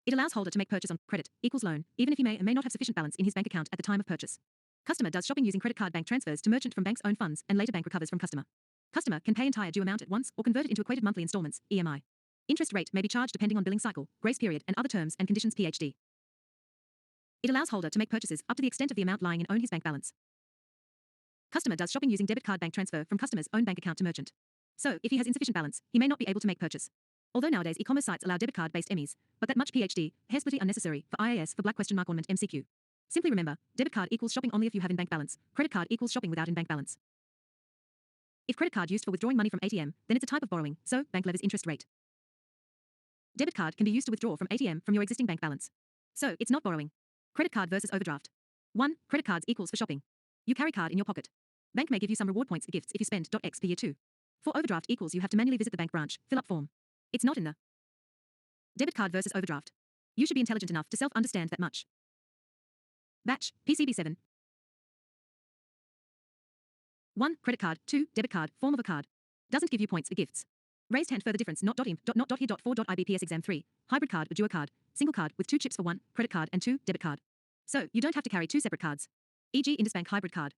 It allows holder to make purchase on credit equals loan, even if he may or may not have sufficient balance in his bank account at the time of purchase. Customer does shopping using credit card, bank transfers to merchant from bank's own funds, and later bank recovers from customer. Customer can pay entire due amount at once or convert it into equated monthly installments, EMI. Interest rate may be charged depending on billing cycle, grace period, and other terms and conditions. PhD. It allows holder to make purchases up to the extent of the amount lying in his bank balance. Customer does shopping using debit card, bank transfer from customer's own bank account to merchant. So, if he has insufficient balance, he may not be able to make purchase. Although nowadays e-commerce sites allow debit card-based MEs, but that much. PhD, hair splitty unnecessary for IAS for black question mark ornament MCQ. Simply remember, debit card equals shopping only if you have in-bank balance. Credit card equals shopping without in-bank balance. If credit card used for withdrawing money from ATM, then it's a type of borrowing, so bank levers interest rate. Debit card can be used to withdraw from ATM from your existing bank balance. So, it's not borrowing. Credit card versus overdraft. 1. Credit cards equals for shopping. You carry card in your pocket. Bank may give you some reward points or gifts if you spend .x per year. 2. For overdraft equals you have to manually visit the bank branch, fill up form. It's not in the debit card versus overdraft. You should be intelligent enough to self-understand that much. Batch, PCB 7. 1. Credit card, 2. Debit card, form of a card. Doesn't give you points or gifts. Raised hand further difference not .imp, not .here, .4, .ibps exam 3. Hybrid card or duo card, single card with 2 chips for 1, credit card and 2, debit card. So, you don't have to carry 2 separate cards. E.g. Indusbank hybrid card.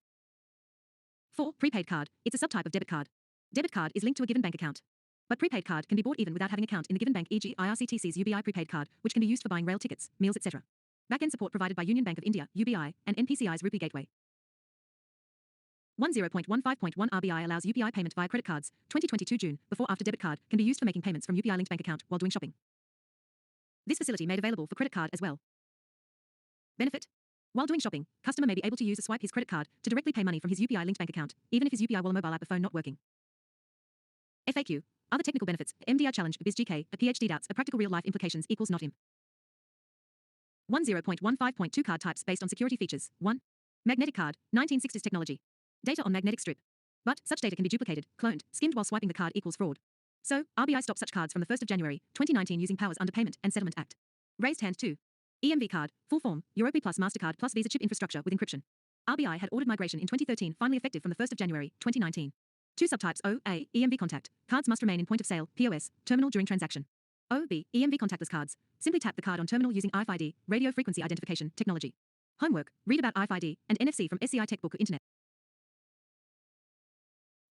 4. Prepaid card, it's a subtype of debit card. Debit card is linked to a given bank account. But prepaid card can be bought even without having account in the given bank, e.g. IRCTC's UBI prepaid card, which can be used for buying rail tickets, meals, etc. Back-end support provided by Union Bank of India, UBI, and NPCI's Rupee Gateway. 10.15.1 RBI allows UPI payment via credit cards, 2022 June, before after debit card, can be used for making payments from UPI linked bank account while doing shopping. This facility made available for credit card as well. Benefit. While doing shopping, customer may be able to use or swipe his credit card to directly pay money from his UPI linked bank account, even if his UPI Wallet mobile app or phone not working. FAQ. Other technical benefits, MDR challenge, BizGK, a PhD doubts, a practical real-life implications equals not imp. 10.15.2 Card types based on security features. 1. Magnetic card, 1960s technology. Data on magnetic strip. But such data can be duplicated, cloned, skimmed while swiping the card equals fraud. So, RBI stopped such cards from the 1st of January, 2019 using powers under Payment and Settlement Act. Raised hand 2. EMV card, full form, Europay plus MasterCard plus Visa chip infrastructure with encryption. RBI had ordered migration in 2013, finally effective from the 1st of January, 2019. 2 subtypes O, A, EMV contact. Cards must remain in point of sale, POS, terminal during transaction. O, B, EMV contactless cards. Simply tap the card on terminal using RFID, radio frequency identification, technology. Homework, read about RFID and NFC from SCI Tech Book or Internet.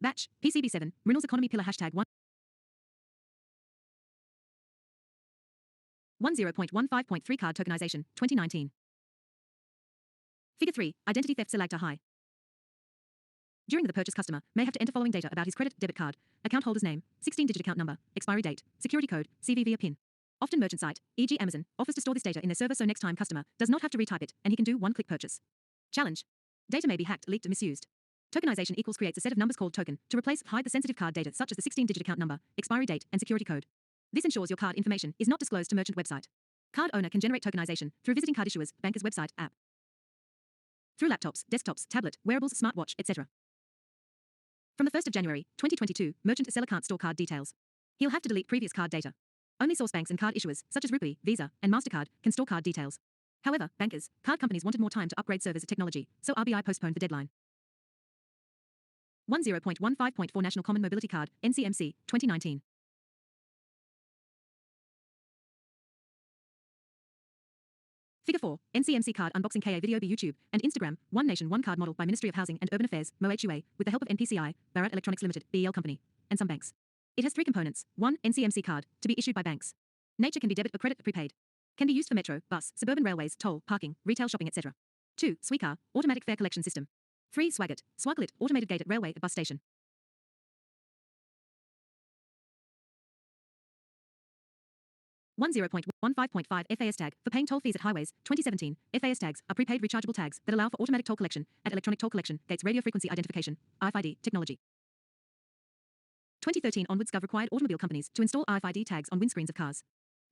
Batch, PCB 7, Mrunal's economy pillar hashtag 1. 10.15.3 Card tokenization, 2019. Figure 3, identity theft selector high. During the purchase, customer may have to enter following data about his credit, debit card, account holder's name, 16-digit account number, expiry date, security code, CVV or PIN. Often merchant site, e.g. Amazon, offers to store this data in their server so next time customer does not have to retype it and he can do one-click purchase. Challenge. Data may be hacked, leaked or misused. Tokenization equals creates a set of numbers called token to replace hide the sensitive card data such as the 16-digit account number, expiry date, and security code. This ensures your card information is not disclosed to merchant website. Card owner can generate tokenization through visiting card issuers, banker's website, app. Through laptops, desktops, tablet, wearables, smartwatch, etc. From the 1st of January, 2022, merchant or seller can't store card details. He'll have to delete previous card data. Only source banks and card issuers, such as Rupee, Visa, and MasterCard, can store card details. However, bankers, card companies wanted more time to upgrade servers and technology, so RBI postponed the deadline. 10.15.4 National Common Mobility Card, NCMC, 2019. Figure 4, NCMC card unboxing KA video by YouTube and Instagram, One Nation One Card model by Ministry of Housing and Urban Affairs, MoHUA, with the help of NPCI, Barter Electronics Limited, BEL Company, and some banks. It has 3 components. 1. NCMC card, to be issued by banks. Nature can be debit or credit or prepaid. Can be used for metro, bus, suburban railways, toll, parking, retail shopping, etc. 2. Sweecar, automatic fare collection system. 3. Swagit, Swaglit, automated gate at railway at bus station. 10.15.5 FAS tag for paying toll fees at highways. 2017 FAS tags are prepaid rechargeable tags that allow for automatic toll collection at electronic toll collection gates radio frequency identification RFID technology. 2013 onwards Gov required automobile companies to install RFID tags on windscreens of cars.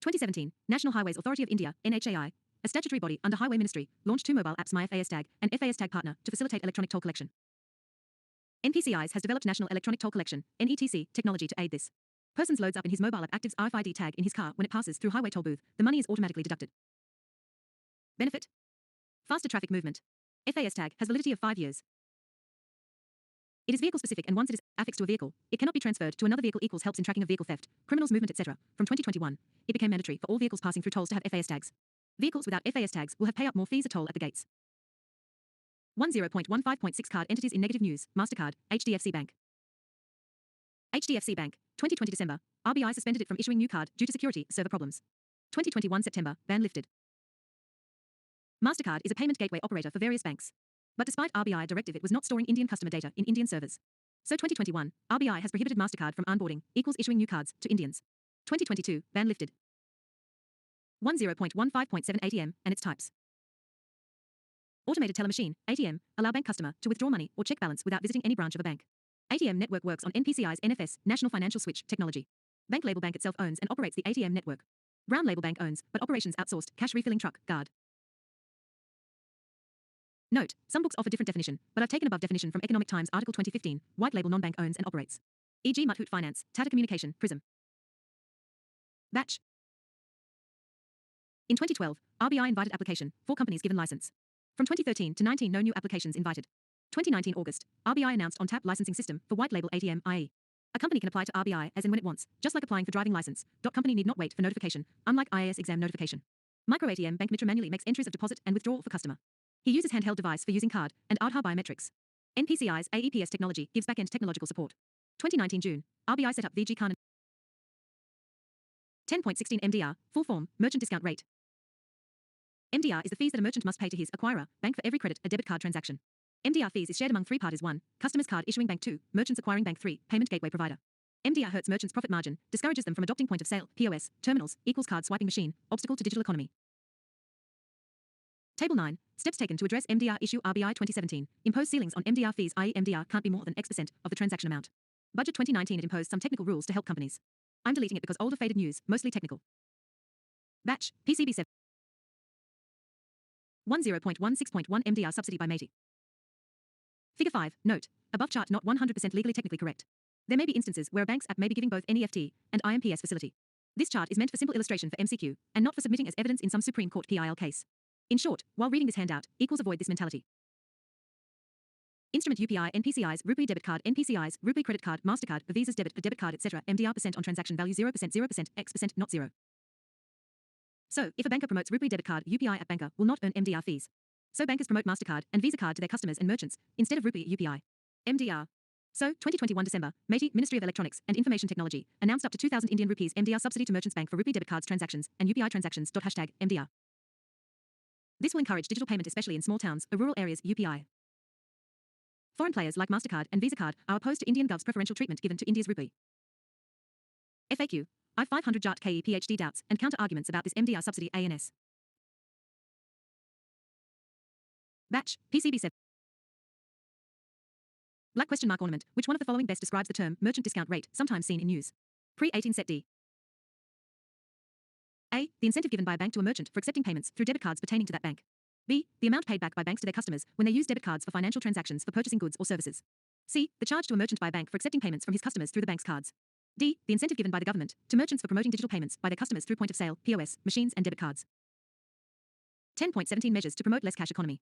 2017 National Highways Authority of India NHAI, a statutory body under Highway Ministry, launched 2 mobile apps MyFAS Tag and FAS Tag Partner to facilitate electronic toll collection. NPCIs has developed National Electronic Toll Collection NETC technology to aid this. Persons loads up in his mobile app actives RFID tag in his car when it passes through highway toll booth, the money is automatically deducted. Benefit: faster traffic movement. FAS tag has validity of 5 years. It is vehicle specific, and once it is affixed to a vehicle, it cannot be transferred to another vehicle. Equals helps in tracking of vehicle theft, criminals movement, etc. From 2021, it became mandatory for all vehicles passing through tolls to have FAS tags. Vehicles without FAS tags will have pay up more fees at toll at the gates. 10.15.6 Card entities in negative news. Mastercard, HDFC Bank. HDFC Bank, 2020 December, RBI suspended it from issuing new card due to security server problems. 2021 September, ban lifted. Mastercard is a payment gateway operator for various banks. But despite RBI directive, it was not storing Indian customer data in Indian servers. So 2021, RBI has prohibited Mastercard from onboarding equals issuing new cards to Indians. 2022, ban lifted. 10.15.7 ATM and its types. Automated teller machine, ATM, allow bank customer to withdraw money or check balance without visiting any branch of a bank. ATM network works on NPCI's NFS, National Financial Switch technology. Bank Label Bank itself owns and operates the ATM network. Brown Label Bank owns, but operations outsourced, cash refilling truck, guard. Note, some books offer different definition, but I've taken above definition from Economic Times article 2015, white label non-bank owns and operates. E.g. Muthoot Finance, Tata Communication, Prism. Batch. In 2012, RBI invited application, 4 companies given license. From 2013 to 19, no new applications invited. 2019 August, RBI announced on-tap licensing system for white label ATM IE. A company can apply to RBI as and when it wants, just like applying for driving license. Company need not wait for notification, unlike IAS exam notification. Micro ATM Bank Mitra manually makes entries of deposit and withdrawal for customer. He uses handheld device for using card and Aadhaar biometrics. NPCI's AEPS technology gives back-end technological support. 2019 June, RBI set up VG Khan. 10.16 MDR, full form, merchant discount rate. MDR is the fees that a merchant must pay to his acquirer, bank for every credit a debit card transaction. MDR fees is shared among 3 parties: 1. Customers card issuing bank; 2. Merchants acquiring bank; 3. Payment gateway provider. MDR hurts merchants' profit margin, discourages them from adopting point of sale, POS, terminals, equals card swiping machine, obstacle to digital economy. Table 9. Steps taken to address MDR issue. RBI 2017. Impose ceilings on MDR fees, i.e. MDR can't be more than X% of the transaction amount. Budget 2019. It imposed some technical rules to help companies. I'm deleting it because older faded news, mostly technical. Batch, PCB 7. 10.16.1 MDR subsidy by Matey. Figure 5. Note. Above chart not 100% legally technically correct. There may be instances where a bank's app may be giving both NEFT and IMPS facility. This chart is meant for simple illustration for MCQ, and not for submitting as evidence in some Supreme Court PIL case. In short, while reading this handout, equals avoid this mentality. Instrument UPI NPCIs, Rupee debit card NPCIs, Rupee credit card, Mastercard, Visa's debit, a debit card, etc. MDR percent on transaction value 0%, 0%, X%, not 0. So, if a banker promotes Rupee debit card, UPI app banker will not earn MDR fees. So bankers promote Mastercard and Visa card to their customers and merchants instead of Rupee UPI. MDR. So, 2021 December, Matey, Ministry of Electronics and Information Technology, announced up to 2,000 Indian rupees MDR subsidy to merchants bank for Rupee debit cards transactions and UPI transactions. #MDR. This will encourage digital payment, especially in small towns or rural areas. UPI. Foreign players like Mastercard and Visa card are opposed to Indian gov's preferential treatment given to India's rupee. FAQ. I 500 JAT KE PhD doubts and counter arguments about this MDR subsidy. ANS. Batch, PCB 7. Black question mark ornament. Which one of the following best describes the term merchant discount rate, sometimes seen in news? Pre-18 set D. A. The incentive given by a bank to a merchant for accepting payments through debit cards pertaining to that bank. B. The amount paid back by banks to their customers when they use debit cards for financial transactions for purchasing goods or services. C. The charge to a merchant by a bank for accepting payments from his customers through the bank's cards. D. The incentive given by the government to merchants for promoting digital payments by their customers through point of sale, POS, machines and debit cards. 10.17 Measures to promote less cash economy.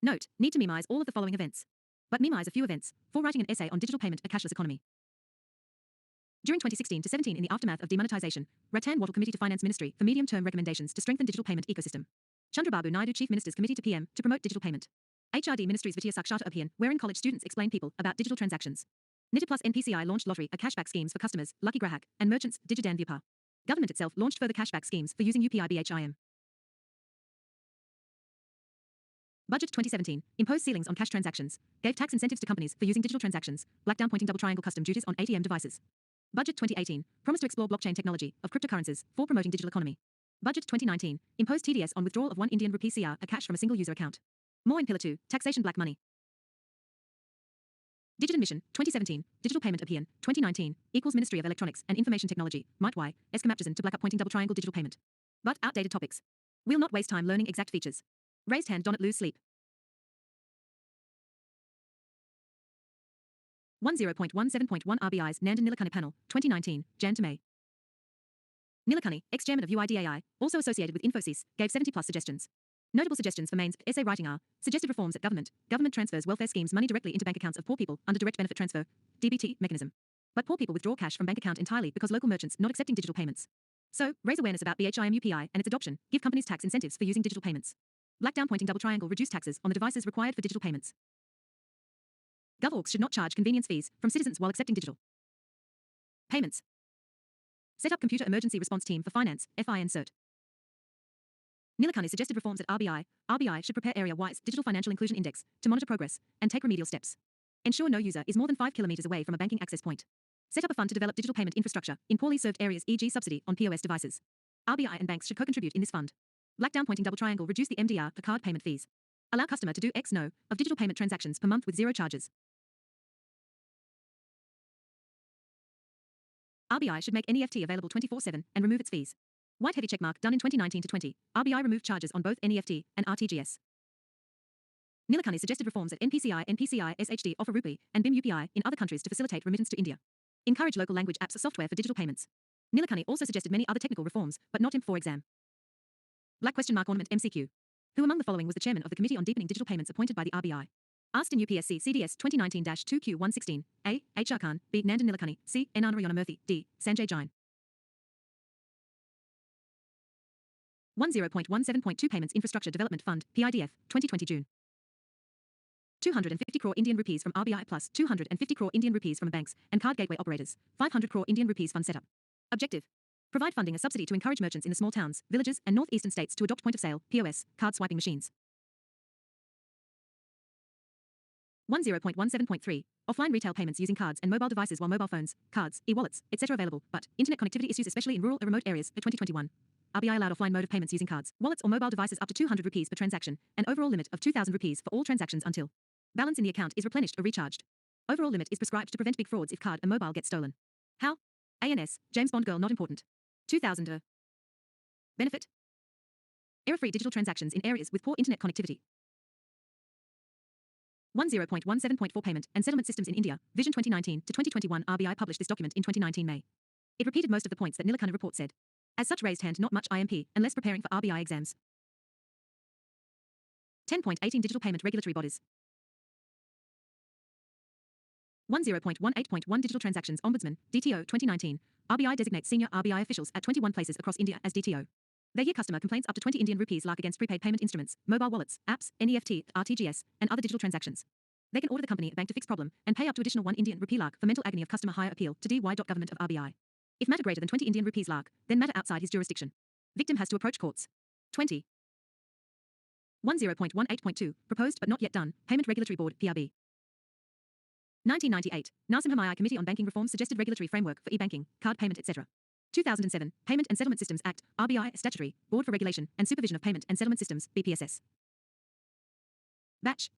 Note, need to minimize all of the following events. But minimize a few events, for writing an essay on digital payment, a cashless economy. During 2016 to 17, in the aftermath of demonetization, Ratan Wattle Committee to Finance Ministry for medium-term recommendations to strengthen digital payment ecosystem. Chandrababu Naidu Chief Minister's Committee to PM to promote digital payment. HRD Ministry's Vitya Sakshata Abhiyan, wherein college students explain people about digital transactions. NITI plus NPCI launched lottery, a cashback schemes for customers, Lucky Grahak, and merchants, Digidan Vyapar. Government itself launched further cashback schemes for using UPI BHIM. Budget 2017 imposed ceilings on cash transactions, gave tax incentives to companies for using digital transactions, black down pointing double triangle custom duties on ATM devices. Budget 2018 promised to explore blockchain technology of cryptocurrencies for promoting digital economy. Budget 2019 imposed TDS on withdrawal of 1 Indian rupee CR a cash from a single user account. More in Pillar 2, taxation black money. Digital Mission 2017 Digital Payment Abhiyan 2019 equals Ministry of Electronics and Information Technology might y escamaptizan to black up pointing double triangle digital payment. But outdated topics. We'll not waste time learning exact features. Raised hand don't lose sleep. 10.17.1 RBI's Nandan Nilekani panel 2019 Jan to May. Nilekani, ex-chairman of UIDAI, also associated with Infosys, gave 70 plus suggestions. Notable suggestions for mains essay writing are suggested reforms at government transfers welfare schemes money directly into bank accounts of poor people under direct benefit transfer DBT mechanism. But poor people withdraw cash from bank account entirely because local merchants not accepting digital payments. So, raise awareness about BHIM UPI and its adoption, give companies tax incentives for using digital payments. Black down pointing double triangle reduce taxes on the devices required for digital payments. GovOrgs should not charge convenience fees from citizens while accepting digital payments. Set up computer emergency response team for finance, FIN cert. Nilekani suggested reforms at RBI. RBI should prepare area-wise digital financial inclusion index to monitor progress and take remedial steps. Ensure no user is more than 5 kilometers away from a banking access point. Set up a fund to develop digital payment infrastructure in poorly served areas, e.g. subsidy on POS devices. RBI and banks should co-contribute in this fund. Black down pointing double triangle reduce the MDR for card payment fees. Allow customer to do X no of digital payment transactions per month with zero charges. RBI should make NEFT available 24/7 and remove its fees. White heavy checkmark done in 2019 to 20. RBI removed charges on both NEFT and RTGS. Nilekani suggested reforms at NPCI, SHD, Offer Rupee, and BIM UPI in other countries to facilitate remittance to India. Encourage local language apps or software for digital payments. Nilekani also suggested many other technical reforms, but not IMP for exam. Black question mark ornament MCQ. Who among the following was the chairman of the Committee on Deepening Digital Payments appointed by the RBI? Asked in UPSC CDS 2019-2Q116. A. H.R. Khan. B. Nandan Nilekani. C. N. Narayana Murthy. D. Sanjay Jain. 10.17.2 Payments Infrastructure Development Fund, PIDF, 2020 June. 250 crore Indian rupees from RBI plus 250 crore Indian rupees from banks and card gateway operators, 500 crore Indian rupees fund setup. Objective. Provide funding as subsidy to encourage merchants in the small towns, villages and northeastern states to adopt point of sale, POS, card swiping machines. 10.17.3 Offline retail payments using cards and mobile devices while mobile phones, cards, e-wallets, etc. available, but internet connectivity issues especially in rural or remote areas for 2021. RBI allowed offline mode of payments using cards, wallets or mobile devices up to 200 rupees per transaction, an overall limit of 2,000 rupees for all transactions until balance in the account is replenished or recharged. Overall limit is prescribed to prevent big frauds if card and mobile get stolen. How? ANS, James Bond girl not important. 2000 Benefit? Error-free digital transactions in areas with poor internet connectivity. 10.17.4 Payment and Settlement Systems in India, Vision 2019 to 2021. RBI published this document in 2019 May. It repeated most of the points that Nilekani report said. As such, raised hand not much IMP unless preparing for RBI exams. 10.18 Digital Payment Regulatory Bodies. 10.18.1 Digital Transactions Ombudsman, DTO 2019. RBI designates senior RBI officials at 21 places across India as DTO. They hear customer complaints up to 20 Indian rupees lakh against prepaid payment instruments, mobile wallets, apps, NEFT, RTGS, and other digital transactions. They can order the company a bank to fix problem and pay up to additional 1 Indian rupee lakh for mental agony of customer hire appeal to dy.government of RBI. If matter greater than 20 Indian rupees lakh, then matter outside his jurisdiction. Victim has to approach courts. 20. 10.18.2 Proposed but not yet done, Payment Regulatory Board, PRB. 1998, Narasimha Committee on Banking Reform suggested regulatory framework for e-banking, card payment, etc. 2007, Payment and Settlement Systems Act, RBI Statutory, Board for Regulation and Supervision of Payment and Settlement Systems, BPSS. Batch.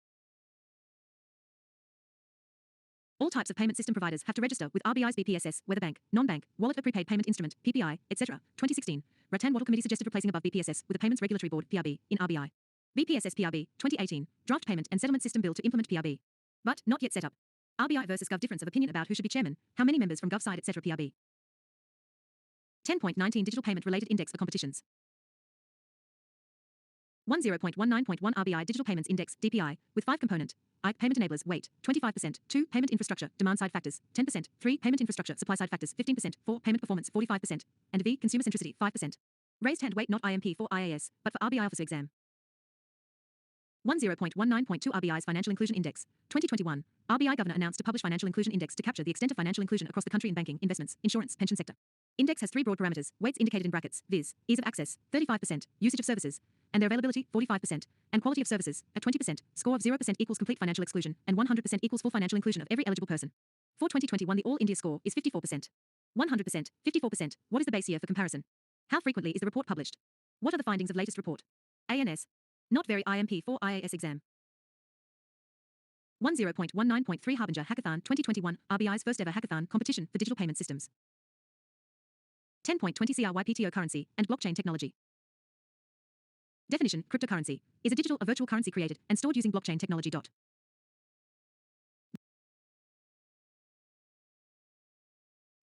All types of payment system providers have to register with RBI's BPSS, whether bank, non-bank, wallet or prepaid payment instrument, PPI, etc. 2016, Rattan Wattle Committee suggested replacing above BPSS with the Payments Regulatory Board, PRB, in RBI. BPSS PRB, 2018, Draft Payment and Settlement System Bill to implement PRB. But, not yet set up. RBI versus Gov difference of opinion about who should be chairman, how many members from Gov side, etc. PRB. 10.19 Digital Payment Related Index for Competitions. 10.19.1 RBI Digital Payments Index, DPI, with 5 component. I. Payment enablers, weight, 25%. 2. Payment infrastructure, demand side factors, 10%. 3. Payment infrastructure, supply side factors, 15%. 4. Payment performance, 45%. And V. Consumer centricity, 5%. Raised hand weight not IMP for IAS, but for RBI officer exam. 10.19.2 RBI's Financial Inclusion Index, 2021. RBI Governor announced to publish Financial Inclusion Index to capture the extent of financial inclusion across the country in banking, investments, insurance, pension sector. Index has three broad parameters, weights indicated in brackets, viz., ease of access, 35%, usage of services, and their availability, 45%, and quality of services, at 20%, score of 0% equals complete financial exclusion, and 100% equals full financial inclusion of every eligible person. For 2021, the All India score is 54%. 100%, 54%, what is the base year for comparison? How frequently is the report published? What are the findings of latest report? ANS. Not very IMP for IAS exam. 10.19.3 Harbinger Hackathon 2021, RBI's first ever hackathon competition for digital payment systems. 10.20 CRYPTO currency and blockchain technology. Definition: cryptocurrency is a digital or virtual currency created and stored using blockchain technology.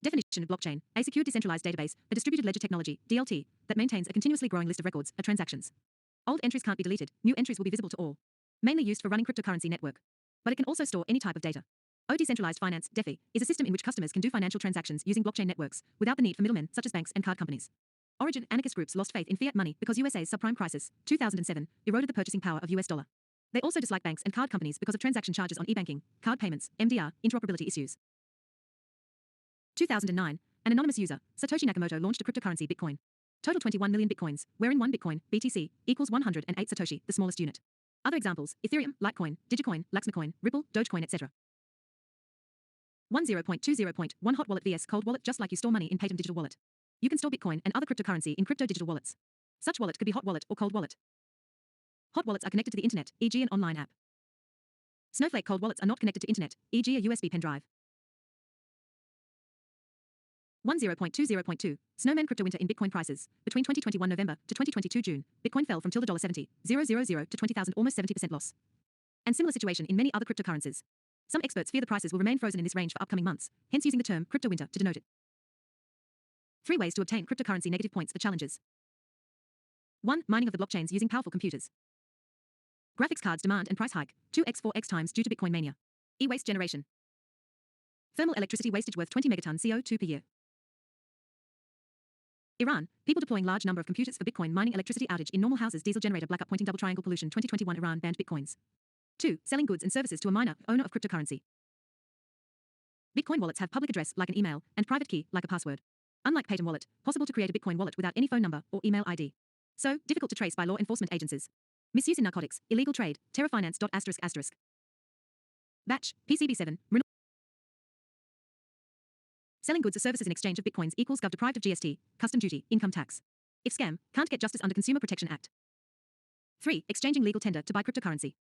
Definition of blockchain: a secure decentralized database, a distributed ledger technology, DLT, that maintains a continuously growing list of records of transactions. Old entries can't be deleted, new entries will be visible to all. Mainly used for running cryptocurrency network. But it can also store any type of data. Decentralized finance, DeFi, is a system in which customers can do financial transactions using blockchain networks without the need for middlemen such as banks and card companies. Origin: anarchist groups lost faith in fiat money because USA's subprime crisis, 2007, eroded the purchasing power of US dollar. They also dislike banks and card companies because of transaction charges on e-banking, card payments, MDR, interoperability issues. 2009, an anonymous user, Satoshi Nakamoto, launched a cryptocurrency Bitcoin. Total 21 million Bitcoins, wherein 1 Bitcoin, BTC, equals 108 Satoshi, the smallest unit. Other examples: Ethereum, Litecoin, Digicoin, Laxmacoin, Ripple, Dogecoin, etc. 10.20.1 Hot Wallet vs Cold Wallet. Just like you store money in Paytm digital wallet, you can store Bitcoin and other cryptocurrency in crypto digital wallets. Such wallet could be hot wallet or cold wallet. Hot wallets are connected to the internet, e.g. an online app. Snowflake cold wallets are not connected to internet, e.g. a USB pen drive. 10.20.2 Snowman crypto winter in Bitcoin prices. Between 2021 November to 2022 June, Bitcoin fell from $70,000 to 20,000, almost 70% loss. And similar situation in many other cryptocurrencies. Some experts fear the prices will remain frozen in this range for upcoming months, hence using the term crypto winter to denote it. 3 ways to obtain cryptocurrency negative points for challenges. 1. Mining of the blockchains using powerful computers. Graphics cards demand and price hike, 2x 4x times due to Bitcoin mania. E-waste generation. Thermal electricity wastage worth 20 megaton CO2 per year. Iran, people deploying large number of computers for Bitcoin mining. Electricity outage in normal houses. Diesel generator blackout pointing double triangle pollution. 2021 Iran banned Bitcoins. 2. Selling goods and services to a miner, owner of cryptocurrency. Bitcoin wallets have public address like an email and private key like a password. Unlike Paytm wallet, possible to create a Bitcoin wallet without any phone number or email ID. So, difficult to trace by law enforcement agencies. Misuse in narcotics, illegal trade, terror finance. ****. Batch, PCB7, Mrunal. Selling goods or services in exchange of Bitcoins equals gov deprived of GST, custom duty, income tax. If scam, can't get justice under Consumer Protection Act. 3. Exchanging legal tender to buy cryptocurrency.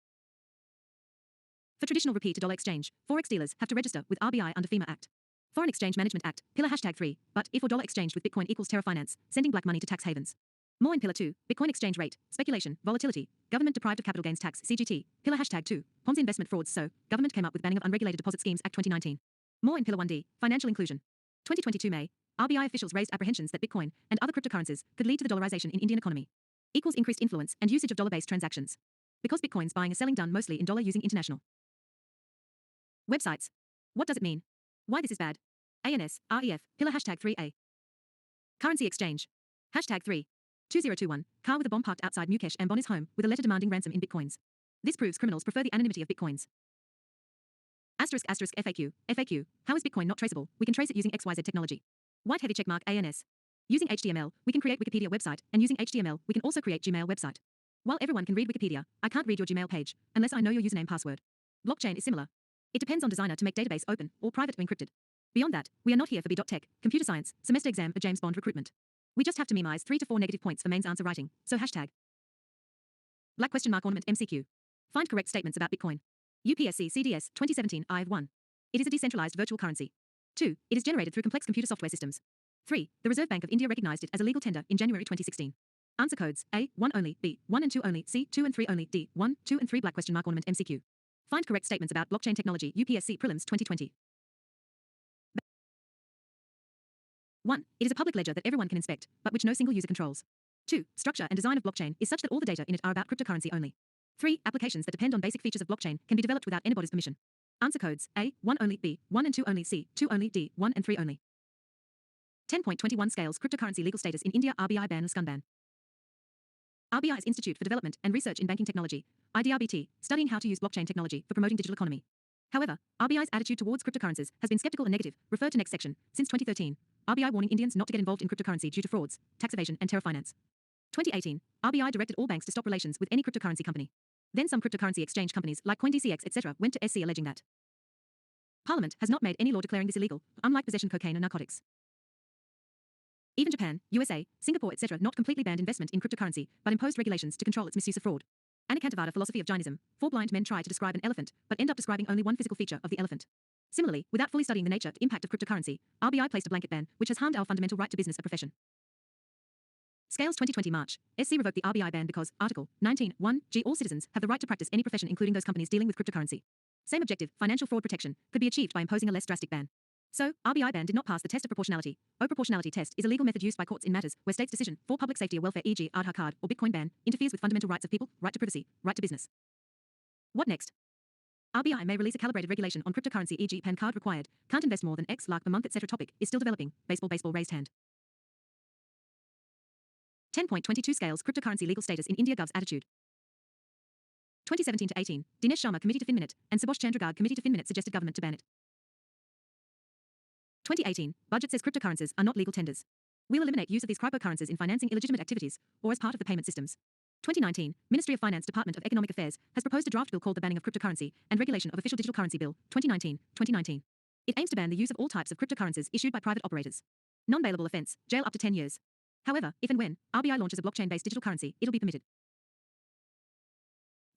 For traditional rupee to dollar exchange, Forex dealers have to register with RBI under FEMA Act. Foreign Exchange Management Act, Pillar #3, but if or dollar exchanged with Bitcoin equals terror finance, sending black money to tax havens. More in Pillar 2, Bitcoin exchange rate, speculation, volatility, government deprived of capital gains tax, CGT, Pillar #2, Ponzi investment frauds. So, government came up with banning of unregulated deposit schemes Act 2019. More in Pillar 1D, financial inclusion. 2022 May, RBI officials raised apprehensions that Bitcoin and other cryptocurrencies could lead to the dollarization in Indian economy. Equals increased influence and usage of dollar-based transactions. Because Bitcoin's buying and selling done mostly in dollar using international websites. What does it mean? Why this is bad? ANS, REF, Pillar #3A. Currency exchange. #3. 2021, car with a bomb parked outside Mukesh Ambani's home with a letter demanding ransom in Bitcoins. This proves criminals prefer the anonymity of Bitcoins. ***FAQ. FAQ. How is Bitcoin not traceable? We can trace it using XYZ technology. White heavy checkmark ANS. Using HTML, we can create Wikipedia website, and using HTML, we can also create Gmail website. While everyone can read Wikipedia, I can't read your Gmail page, unless I know your username password. Blockchain is similar. It depends on designer to make database open, or private or encrypted. Beyond that, we are not here for B.Tech, computer science, semester exam or James Bond recruitment. We just have to memorize 3 to 4 negative points for mains answer writing, so #. Black question mark ornament MCQ. Find correct statements about Bitcoin. UPSC CDS 2017 I-1. It is a decentralized virtual currency. 2. It is generated through complex computer software systems. 3. The Reserve Bank of India recognized it as a legal tender in January 2016. Answer codes: A, 1 only, B, 1 and 2 only, C, 2 and 3 only, D, 1, 2 and 3. Black question mark ornament MCQ. Find correct statements about blockchain technology. UPSC Prelims 2020. 1. It is a public ledger that everyone can inspect, but which no single user controls. 2. Structure and design of blockchain is such that all the data in it are about cryptocurrency only. 3. Applications that depend on basic features of blockchain can be developed without anybody's permission. Answer codes: A, 1 only, B, 1 and 2 only, C, 2 only, D, 1 and 3 only. 10.21 Scales cryptocurrency legal status in India. RBI ban Laskan ban. RBI's Institute for Development and Research in Banking Technology, IDRBT, studying how to use blockchain technology for promoting digital economy. However, RBI's attitude towards cryptocurrencies has been skeptical and negative, refer to next section, since 2013. RBI warning Indians not to get involved in cryptocurrency due to frauds, tax evasion, and terror finance. 2018, RBI directed all banks to stop relations with any cryptocurrency company. Then some cryptocurrency exchange companies like CoinDCX etc. went to SC alleging that Parliament has not made any law declaring this illegal, unlike possession of cocaine and narcotics. Even Japan, USA, Singapore etc. not completely banned investment in cryptocurrency, but imposed regulations to control its misuse of fraud. Anekantavada philosophy of Jainism, 4 blind men try to describe an elephant, but end up describing only one physical feature of the elephant. Similarly, without fully studying the nature and impact of cryptocurrency, RBI placed a blanket ban, which has harmed our fundamental right to business a profession. Scales 2020 March. SC revoked the RBI ban because, Article 19(1)(g) all citizens have the right to practice any profession including those companies dealing with cryptocurrency. Same objective, financial fraud protection, could be achieved by imposing a less drastic ban. So, RBI ban did not pass the test of proportionality. Proportionality test is a legal method used by courts in matters where states' decision for public safety or welfare, e.g., Aadhaar card or Bitcoin ban, interferes with fundamental rights of people, right to privacy, right to business. What next? RBI may release a calibrated regulation on cryptocurrency, e.g., PAN card required, can't invest more than X lakh per month, etc. Topic is still developing. Baseball raised hand. 10.22 Scales cryptocurrency legal status in India. Gov's attitude. 2017 to 18, Dinesh Sharma Committee to FinMinute and Subhash Chandra Garg Committee to FinMinute suggested government to ban it. 2018, Budget says cryptocurrencies are not legal tenders. We'll eliminate use of these cryptocurrencies in financing illegitimate activities or as part of the payment systems. 2019, Ministry of Finance Department of Economic Affairs has proposed a draft bill called the Banning of Cryptocurrency and Regulation of Official Digital Currency Bill, 2019. It aims to ban the use of all types of cryptocurrencies issued by private operators. Non-bailable offence, jail up to 10 years. However, if and when RBI launches a blockchain-based digital currency, it'll be permitted.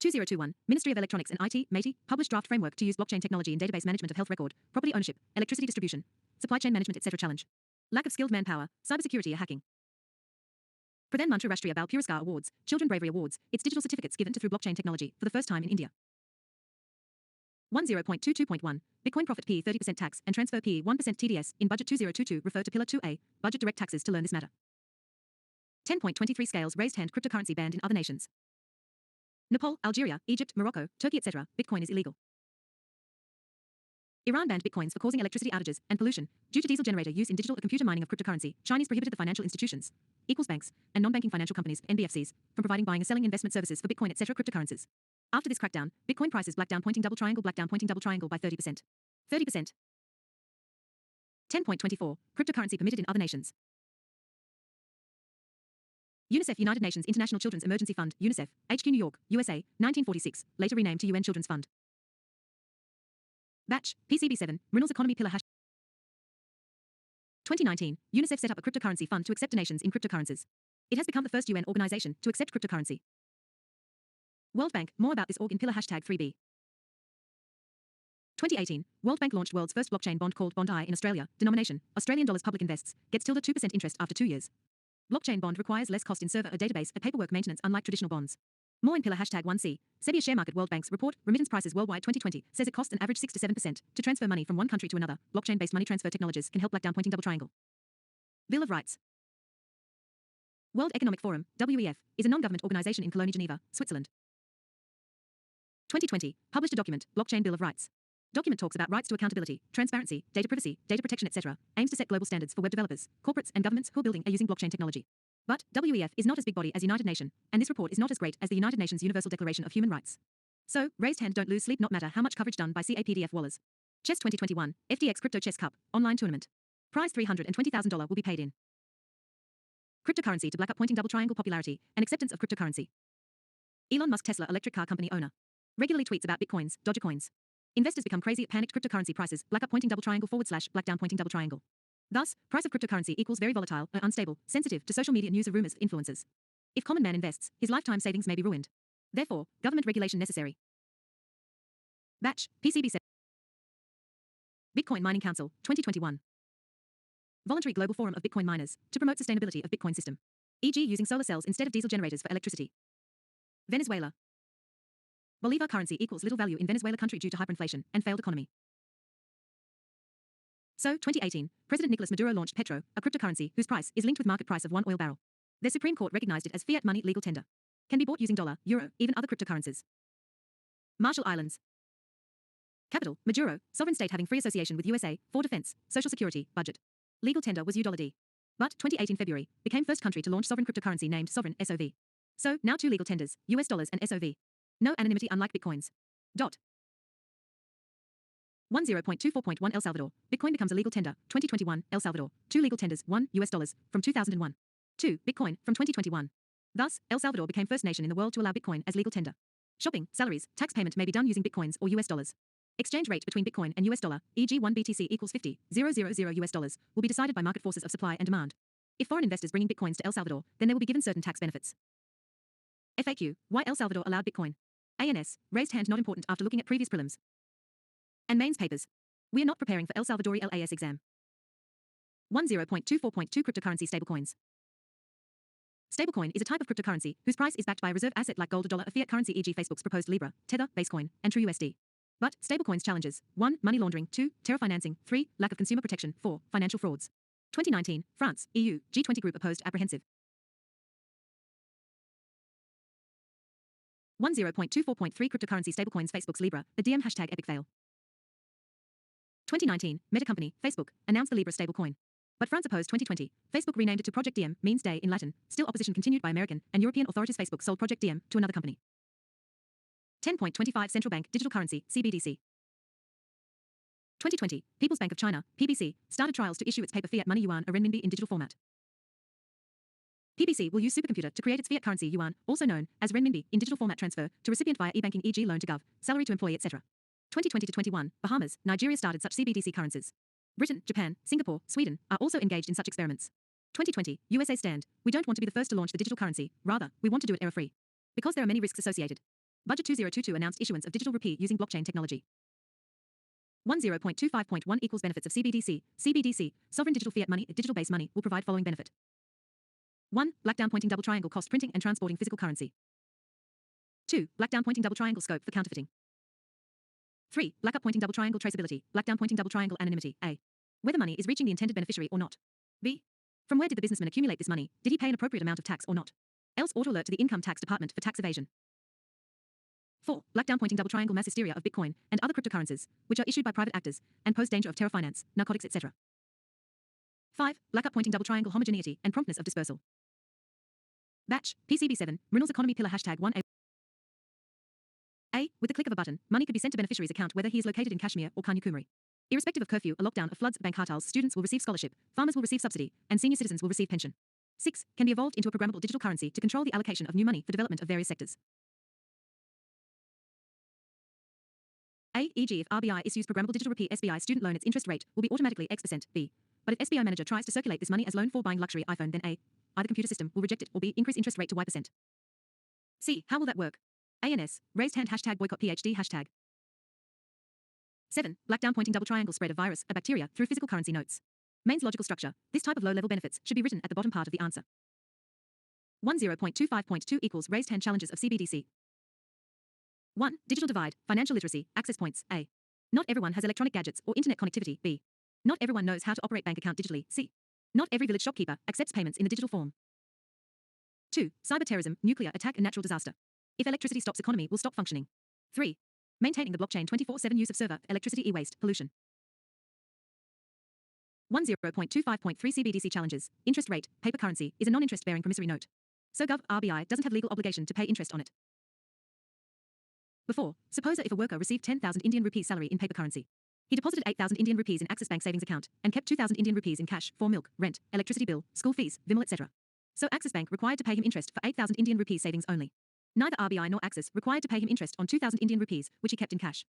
2021, Ministry of Electronics and IT, MeitY, published draft framework to use blockchain technology in database management of health record, property ownership, electricity distribution, supply chain management, etc. Challenge. Lack of skilled manpower, cybersecurity or hacking. Pradhan Mantri Rashtriya Bal Puraskar Awards, Children Bravery Awards, its digital certificates given to through blockchain technology for the first time in India. 10.22.1, Bitcoin profit PE 30% tax and transfer PE 1% TDS in Budget 2022 refer to Pillar 2A, Budget direct taxes to learn this matter. 10.23 Scales raised hand cryptocurrency banned in other nations. Nepal, Algeria, Egypt, Morocco, Turkey etc. Bitcoin is illegal. Iran banned bitcoins for causing electricity outages and pollution due to diesel generator use in digital or computer mining of cryptocurrency. Chinese prohibited the financial institutions, equals banks, and non-banking financial companies, NBFCs, from providing buying and selling investment services for Bitcoin etc. cryptocurrencies. After this crackdown, Bitcoin prices black down pointing double triangle by 30%. 30%. 10.24, cryptocurrency permitted in other nations. UNICEF United Nations International Children's Emergency Fund, UNICEF, HQ New York, USA, 1946, later renamed to UN Children's Fund. Batch, PCB7, Mrunal's Economy Pillar 2019, UNICEF set up a cryptocurrency fund to accept donations in cryptocurrencies. It has become the first UN organization to accept cryptocurrency. World Bank, more about this org in Pillar #3B. 2018, World Bank launched world's first blockchain bond called Bond I in Australia, denomination, Australian dollars public invests, gets tilde 2% interest after 2 years. Blockchain bond requires less cost in server or database and paperwork maintenance unlike traditional bonds. More in Pillar #1C. SEBI Share Market World Bank's report, Remittance Prices Worldwide 2020, says it costs an average 6 to 7% to transfer money from one country to another. Blockchain-based money transfer technologies can help black down pointing double triangle. Bill of Rights. World Economic Forum, WEF, is a non-government organization in Cologne, Geneva, Switzerland. 2020, published a document, Blockchain Bill of Rights. Document talks about rights to accountability, transparency, data privacy, data protection, etc., aims to set global standards for web developers, corporates, and governments who are building or using blockchain technology. But WEF is not as big body as United Nations, and this report is not as great as the United Nations Universal Declaration of Human Rights. So, raised hand, don't lose sleep, not matter how much coverage done by CAPDF Wallers. Chess 2021, FTX Crypto Chess Cup, online tournament. Prize $320,000 will be paid in. Cryptocurrency to black up pointing double triangle popularity and acceptance of cryptocurrency. Elon Musk Tesla electric car company owner. Regularly tweets about Bitcoins, Dogecoins. Investors become crazy at panicked cryptocurrency prices, black up pointing double triangle / black down pointing double triangle. Thus, price of cryptocurrency equals very volatile or unstable, sensitive to social media news or rumors of influencers. If common man invests, his lifetime savings may be ruined. Therefore, government regulation necessary. Batch, PCB7. Bitcoin Mining Council, 2021. Voluntary Global Forum of Bitcoin Miners, to promote sustainability of Bitcoin system. E.g. using solar cells instead of diesel generators for electricity. Venezuela. Bolivar currency equals little value in Venezuela country due to hyperinflation and failed economy. So, 2018, President Nicolas Maduro launched Petro, a cryptocurrency whose price is linked with market price of one oil barrel. The Supreme Court recognized it as fiat money legal tender. Can be bought using dollar, euro, even other cryptocurrencies. Marshall Islands. Capital, Maduro, sovereign state having free association with USA, for defense, social security, budget. Legal tender was $UD. But, 2018 February, became first country to launch sovereign cryptocurrency named Sovereign, SOV. So, now 2 legal tenders, US dollars and SOV. No anonymity unlike Bitcoins. 10.24.1 El Salvador. Bitcoin becomes a legal tender. 2021. El Salvador. 2 legal tenders. $1 from 2001. 2. Bitcoin from 2021. Thus, El Salvador became first nation in the world to allow Bitcoin as legal tender. Shopping, salaries, tax payment may be done using Bitcoins or US dollars. Exchange rate between Bitcoin and US dollar, e.g. 1 BTC equals 50,000 US dollars, will be decided by market forces of supply and demand. If foreign investors bringing Bitcoins to El Salvador, then they will be given certain tax benefits. FAQ. Why El Salvador allowed Bitcoin? ANS. Raised hand not important after looking at previous prelims and mains papers. We are not preparing for El Salvadori LAS exam. 10.24.2 Cryptocurrency stablecoins. Stablecoin is a type of cryptocurrency whose price is backed by a reserve asset like gold or dollar, a fiat currency, e.g. Facebook's proposed Libra, Tether, Basecoin, and True USD. But stablecoins challenges: 1. Money laundering, 2. Terror financing, 3. Lack of consumer protection, 4. Financial frauds. 2019, France, EU, G20 group opposed apprehensive. 10.24.3 Cryptocurrency stablecoins. Facebook's Libra, the DM hashtag epic fail. 2019, Meta company, Facebook, announced the Libra stablecoin. But France opposed. 2020, Facebook renamed it to Project DM, means day in Latin. Still opposition continued by American and European authorities. Facebook sold Project DM to another company. 10.25 Central Bank Digital Currency, CBDC. 2020, People's Bank of China, PBC, started trials to issue its paper fiat money yuan or renminbi in digital format. PBC will use supercomputer to create its fiat currency yuan, also known as renminbi, in digital format transfer to recipient via e-banking, e.g. loan to gov, salary to employee, etc. 2020 to 21, Bahamas, Nigeria started such CBDC currencies. Britain, Japan, Singapore, Sweden are also engaged in such experiments. 2020, USA stand: we don't want to be the first to launch the digital currency, rather, we want to do it error-free. Because there are many risks associated. Budget 2022 announced issuance of digital rupee using blockchain technology. 10.25.1 equals benefits of CBDC. CBDC, sovereign digital fiat money, digital-based money, will provide following benefit. 1. Black down pointing double triangle cost printing and transporting physical currency. 2. Black down pointing double triangle scope for counterfeiting. 3. Black up pointing double triangle traceability. Black down pointing double triangle anonymity. A. Whether money is reaching the intended beneficiary or not. B. From where did the businessman accumulate this money? Did he pay an appropriate amount of tax or not? Else auto alert to the income tax department for tax evasion. 4. Black down pointing double triangle mass hysteria of Bitcoin and other cryptocurrencies, which are issued by private actors and pose danger of terror finance, narcotics, etc. 5. Black up pointing double triangle homogeneity and promptness of dispersal. Batch, PCB7, Mrunal's economy pillar hashtag 1A. A. With the click of a button, money could be sent to beneficiary's account whether he is located in Kashmir or Kanyakumari. Irrespective of curfew, a lockdown, of floods, bank cartels, students will receive scholarship, farmers will receive subsidy, and senior citizens will receive pension. 6. Can be evolved into a programmable digital currency to control the allocation of new money for development of various sectors. A. E.g. if RBI issues programmable digital rupee SBI student loan, its interest rate will be automatically X%. B. But if SBI manager tries to circulate this money as loan for buying luxury iPhone, then A. Either computer system will reject it or B. Increase interest rate to Y%. C. How will that work? ANS, raised hand hashtag boycott PhD hashtag. 7. Black down pointing double triangle spread of virus, a bacteria, through physical currency notes. Mains logical structure. This type of low-level benefits should be written at the bottom part of the answer. 10.25.2 equals raised hand challenges of CBDC. 1. Digital divide, financial literacy, access points. A. Not everyone has electronic gadgets or internet connectivity. B. Not everyone knows how to operate bank account digitally. C. Not every village shopkeeper accepts payments in the digital form. 2. Cyber terrorism, nuclear attack and natural disaster. If electricity stops, economy will stop functioning. 3. Maintaining the blockchain 24/7 use of server, electricity, e-waste, pollution. 10.25.3 CBDC challenges. Interest rate, paper currency, is a non-interest bearing promissory note. So Gov. RBI doesn't have legal obligation to pay interest on it. Before, suppose if a worker received 10,000 Indian rupees salary in paper currency. He deposited 8,000 Indian rupees in Axis Bank savings account and kept 2,000 Indian rupees in cash for milk, rent, electricity bill, school fees, Vimal, etc. So Axis Bank required to pay him interest for 8,000 Indian rupees savings only. Neither RBI nor Axis required to pay him interest on 2,000 Indian rupees, which he kept in cash.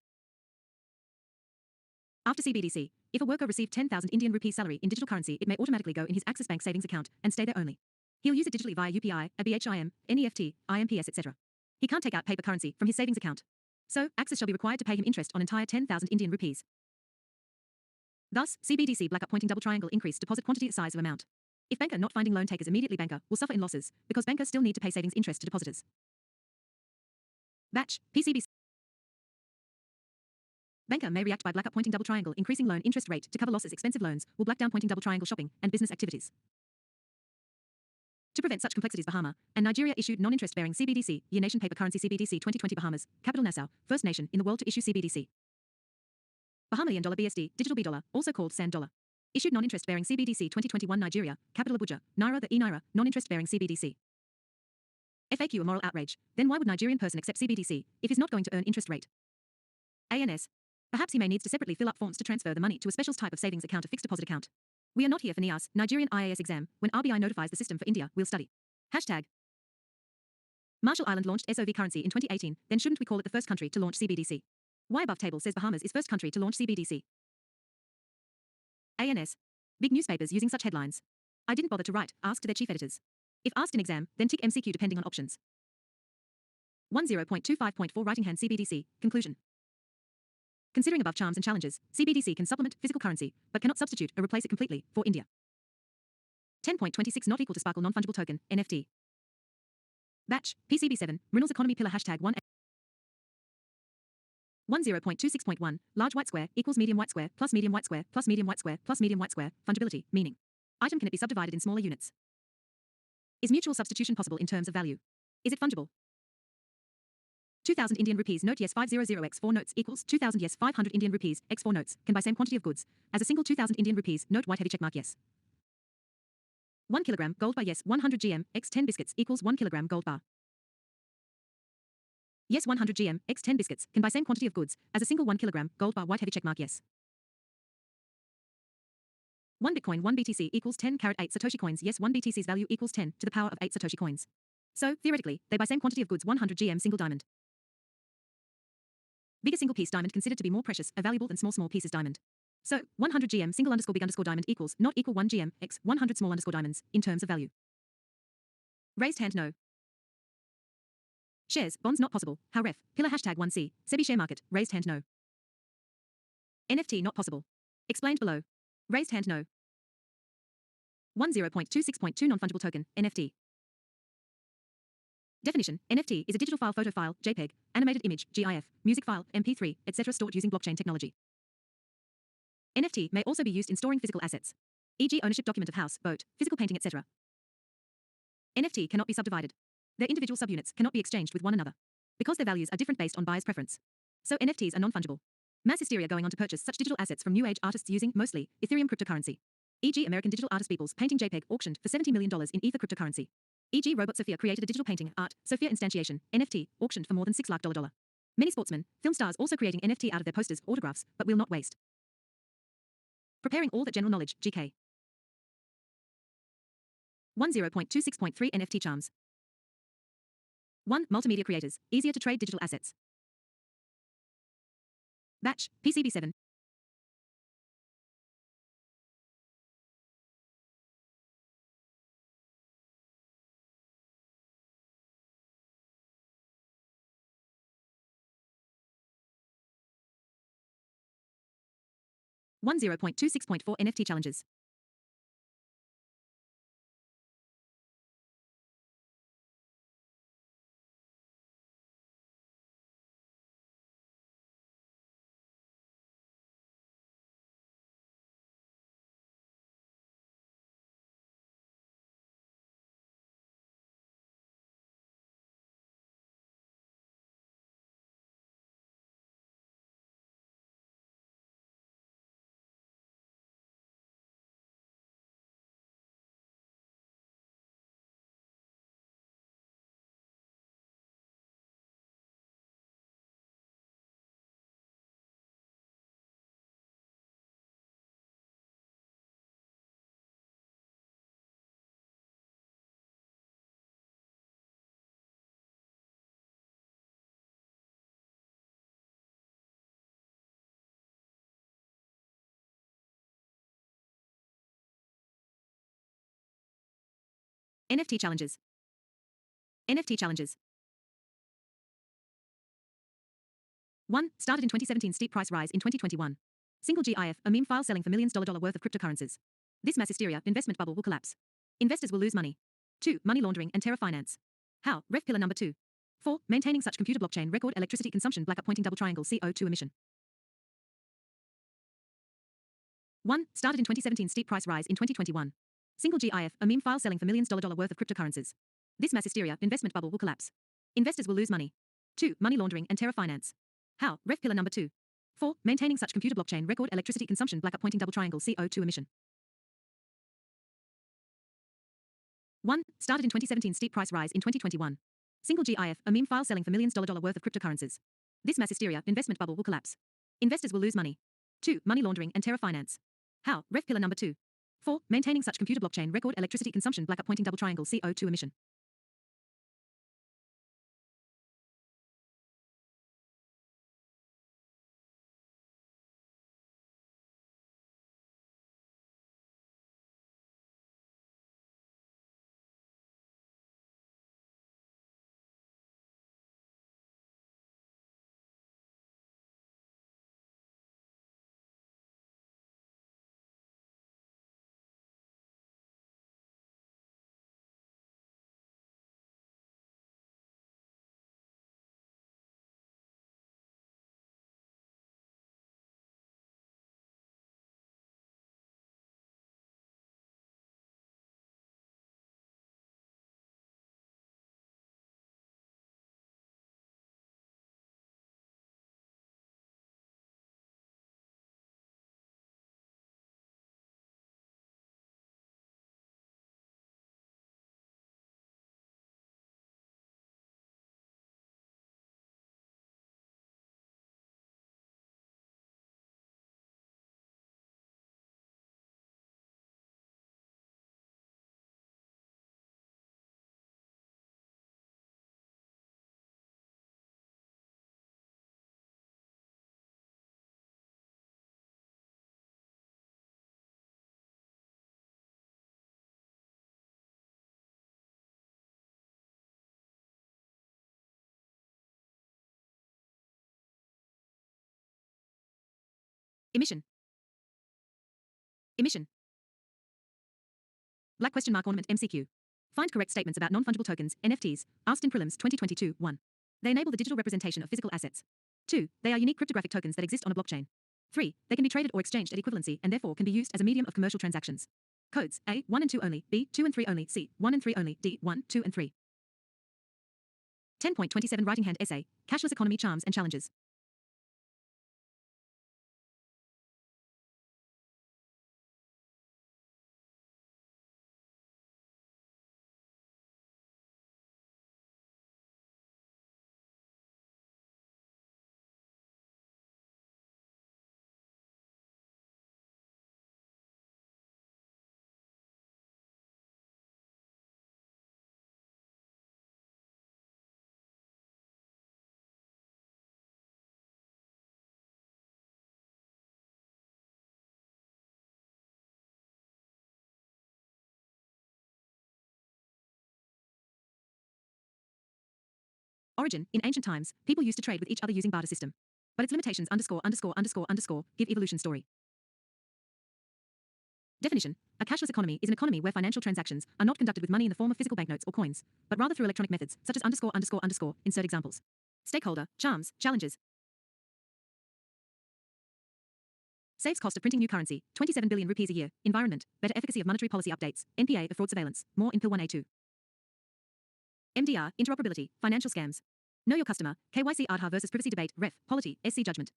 After CBDC, if a worker received 10,000 Indian rupees salary in digital currency, it may automatically go in his Axis Bank savings account and stay there only. He'll use it digitally via UPI, a BHIM, NEFT, IMPS, etc. He can't take out paper currency from his savings account. So, Axis shall be required to pay him interest on entire 10,000 Indian rupees. Thus, CBDC black up pointing double triangle increase deposit quantity size of amount. If banker not finding loan takers immediately, banker will suffer in losses because bankers still need to pay savings interest to depositors. Batch, PCB. Banker may react by black up pointing double triangle increasing loan interest rate to cover losses. Expensive loans will black down pointing double triangle shopping and business activities. To prevent such complexities, Bahama and Nigeria issued non-interest bearing CBDC, Year Nation paper currency CBDC 2020 Bahamas, capital Nassau, first nation in the world to issue CBDC. Bahamian dollar BSD, digital B dollar, also called Sand dollar. Issued non-interest bearing CBDC 2021 Nigeria, capital Abuja, Naira the e-Naira, non-interest bearing CBDC. FAQ a moral outrage. Then why would Nigerian person accept CBDC if he's not going to earn interest rate? ANS. Perhaps he may need to separately fill up forms to transfer the money to a special type of savings account, a fixed deposit account. We are not here for NIAS, Nigerian IAS exam. When RBI notifies the system for India, we'll study. Hashtag. Marshall Island launched SOV currency in 2018, then shouldn't we call it the first country to launch CBDC? Why above table says Bahamas is first country to launch CBDC? ANS. Big newspapers using such headlines. I didn't bother to write, asked their chief editors. If asked in exam, then tick MCQ depending on options. 10.25.4 Writing hand CBDC. Conclusion. Considering above charms and challenges, CBDC can supplement physical currency, but cannot substitute or replace it completely, for India. 10.26 Not equal to Sparkle non-fungible token, NFT. Batch, PCB7, Mrunal's economy pillar hashtag 1. 10.26.1, large white square equals medium white square plus medium white square plus medium white square plus medium white square, fungibility, meaning. Item can it be subdivided in smaller units? Is mutual substitution possible in terms of value? Is it fungible? 2,000 Indian rupees note yes 500 x 4 notes equals 2,000 yes 500 Indian rupees x 4 notes can buy same quantity of goods as a single 2,000 Indian rupees note white heavy checkmark yes. 1 kilogram gold bar yes 100 gm x 10 biscuits equals 1 kilogram gold bar. Yes 100 gm x 10 biscuits can buy same quantity of goods as a single 1 kilogram gold bar white heavy checkmark yes. 1 Bitcoin 1 BTC equals 10 carat 8 Satoshi coins yes 1 BTC's value equals 10 to the power of 8 Satoshi coins. So, theoretically, they buy same quantity of goods 100 gm single diamond. Bigger single piece diamond considered to be more precious or valuable than small pieces diamond. So, 100 gm single underscore big underscore diamond equals not equal 1 gm x 100 small underscore diamonds in terms of value. Raised hand no. Shares, bonds not possible. How ref, pillar hashtag 1C, SEBI share market, raised hand no. NFT not possible. Explained below. Raised hand no. 10.26.2 non-fungible token, NFT. Definition, NFT is a digital file, photo file, JPEG, animated image, GIF, music file, MP3, etc. stored using blockchain technology. NFT may also be used in storing physical assets, e.g. ownership document of house, boat, physical painting, etc. NFT cannot be subdivided. Their individual subunits cannot be exchanged with one another because their values are different based on buyer's preference. So NFTs are non-fungible. Mass hysteria going on to purchase such digital assets from new age artists using, mostly, Ethereum cryptocurrency. E.g. American digital artist People's Painting JPEG auctioned for $70 million in Ether cryptocurrency. E.g. Robot Sophia created a digital painting, art, Sophia instantiation, NFT, auctioned for more than $6 lakh. Many sportsmen, film stars also creating NFT out of their posters, autographs, but will not waste. Preparing all that general knowledge, GK. 10.26.3 NFT charms. 1. Multimedia creators, easier to trade digital assets. Batch, PCB7. One 0.26.4 NFT challenges. NFT challenges. NFT challenges. 1. Started in 2017, steep price rise in 2021. Single GIF, a meme file selling for millions dollar worth of cryptocurrencies. This mass hysteria, investment bubble will collapse. Investors will lose money. 2. Money laundering and terror finance. How? Ref pillar number 2. 4. Maintaining such computer blockchain record electricity consumption black up pointing double triangle CO2 emission. 1. Started in 2017, steep price rise in 2021. Single GIF, a meme file selling for millions dollar worth of cryptocurrencies. This mass hysteria, investment bubble will collapse. Investors will lose money. 2. Money laundering and terror finance. How? Ref pillar number 2. 4. Maintaining such computer blockchain record electricity consumption black up pointing double triangle CO2 emission. 1. Started in 2017, steep price rise in 2021. Single GIF, a meme file selling for millions dollar worth of cryptocurrencies. This mass hysteria, investment bubble will collapse. Investors will lose money. 2. Money laundering and terror finance. How? Ref pillar number 2. 4. Maintaining such computer blockchain record electricity consumption black up pointing double triangle CO2 emission. Emission. Emission. Black question mark ornament MCQ. Find correct statements about non-fungible tokens, NFTs, asked in prelims 2022. 1. They enable the digital representation of physical assets. 2. They are unique cryptographic tokens that exist on a blockchain. 3. They can be traded or exchanged at equivalency and therefore can be used as a medium of commercial transactions. Codes: A, 1 and 2 only, B, 2 and 3 only, C, 1 and 3 only, D, 1, 2 and 3. 10.27 Writing hand essay, Cashless Economy Charms and Challenges. Origin: in ancient times, people used to trade with each other using barter system. But its limitations give evolution story. Definition: a cashless economy is an economy where financial transactions are not conducted with money in the form of physical banknotes or coins, but rather through electronic methods, such as insert examples. Stakeholder: charms, challenges. Saves cost of printing new currency, 27 billion rupees a year. Environment: better efficacy of monetary policy updates. NPA of fraud surveillance. More in Pill 1A2. MDR: interoperability, financial scams. Know your customer, KYC Aadhaar versus privacy debate, Ref, polity, SC judgment.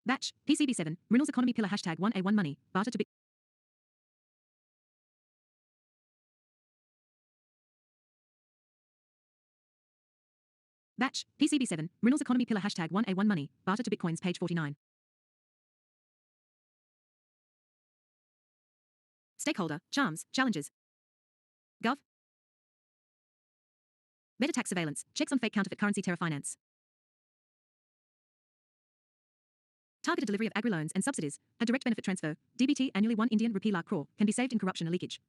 Batch, PCB7, Mrunal's economy pillar hashtag 1A1 money, barter to bit. Batch, PCB7, Mrunal's economy pillar hashtag 1A1 money, barter to bitcoins page 49. Stakeholder, charms, challenges. Gov. Better tax surveillance, checks on fake counterfeit currency terror finance. Targeted delivery of agri-loans and subsidies, a direct benefit transfer, DBT annually 1 Indian rupee lakh crore, can be saved in corruption and leakage.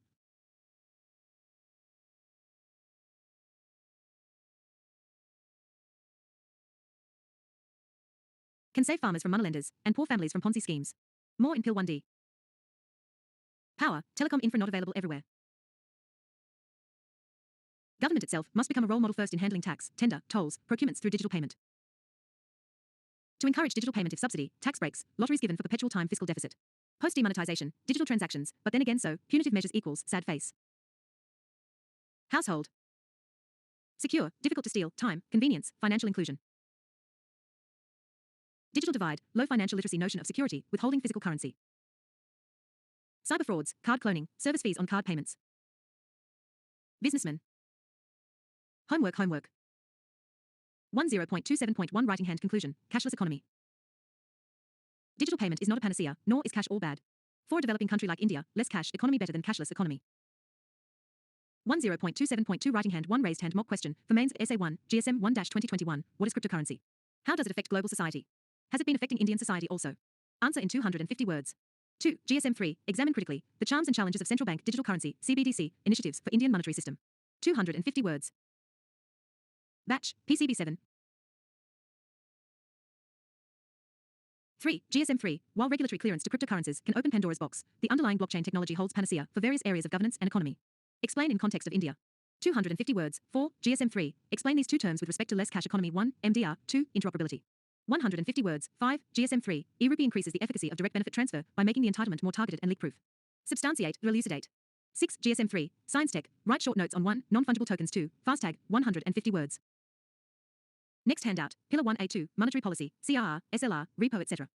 Can save farmers from moneylenders and poor families from Ponzi schemes. More in Pill 1D. Power, telecom infra not available everywhere. Government itself must become a role model first in handling tax, tender, tolls, procurements through digital payment. To encourage digital payment if subsidy, tax breaks, lotteries given for perpetual time fiscal deficit. Post demonetization, digital transactions, but then again so, punitive measures equals, sad face. Household. Secure, difficult to steal, time, convenience, financial inclusion. Digital divide, low financial literacy notion of security, withholding physical currency. Cyber frauds, card cloning, service fees on card payments. Businessman. Homework. 10.27.1 Writing hand conclusion. Cashless economy. Digital payment is not a panacea, nor is cash all bad. For a developing country like India, less cash economy better than cashless economy. 10.27.2 Writing hand 1 Raised hand mock question for mains essay 1 GSM 1-2021. What is cryptocurrency? How does it affect global society? Has it been affecting Indian society also? Answer in 250 words. 2. GSM 3 Examine critically the charms and challenges of central bank digital currency CBDC initiatives for Indian monetary system. 250 words. Batch PCB 7. 3. GSM 3 While regulatory clearance to cryptocurrencies can open Pandora's box, the underlying blockchain technology holds panacea for various areas of governance and economy. Explain in context of India. 250 words. 4. GSM 3 Explain these two terms with respect to less cash economy. 1. MDR. 2. Interoperability. 150 words. 5. GSM 3 E-rupee increases the efficacy of direct benefit transfer by making the entitlement more targeted and leak-proof. Substantiate, elucidate. 6. GSM 3 Science Tech Write short notes on 1. Non-fungible tokens. 2. Fast tag 150 words. Next handout. Pillar 1A2 Monetary Policy, CRR, SLR, Repo etc.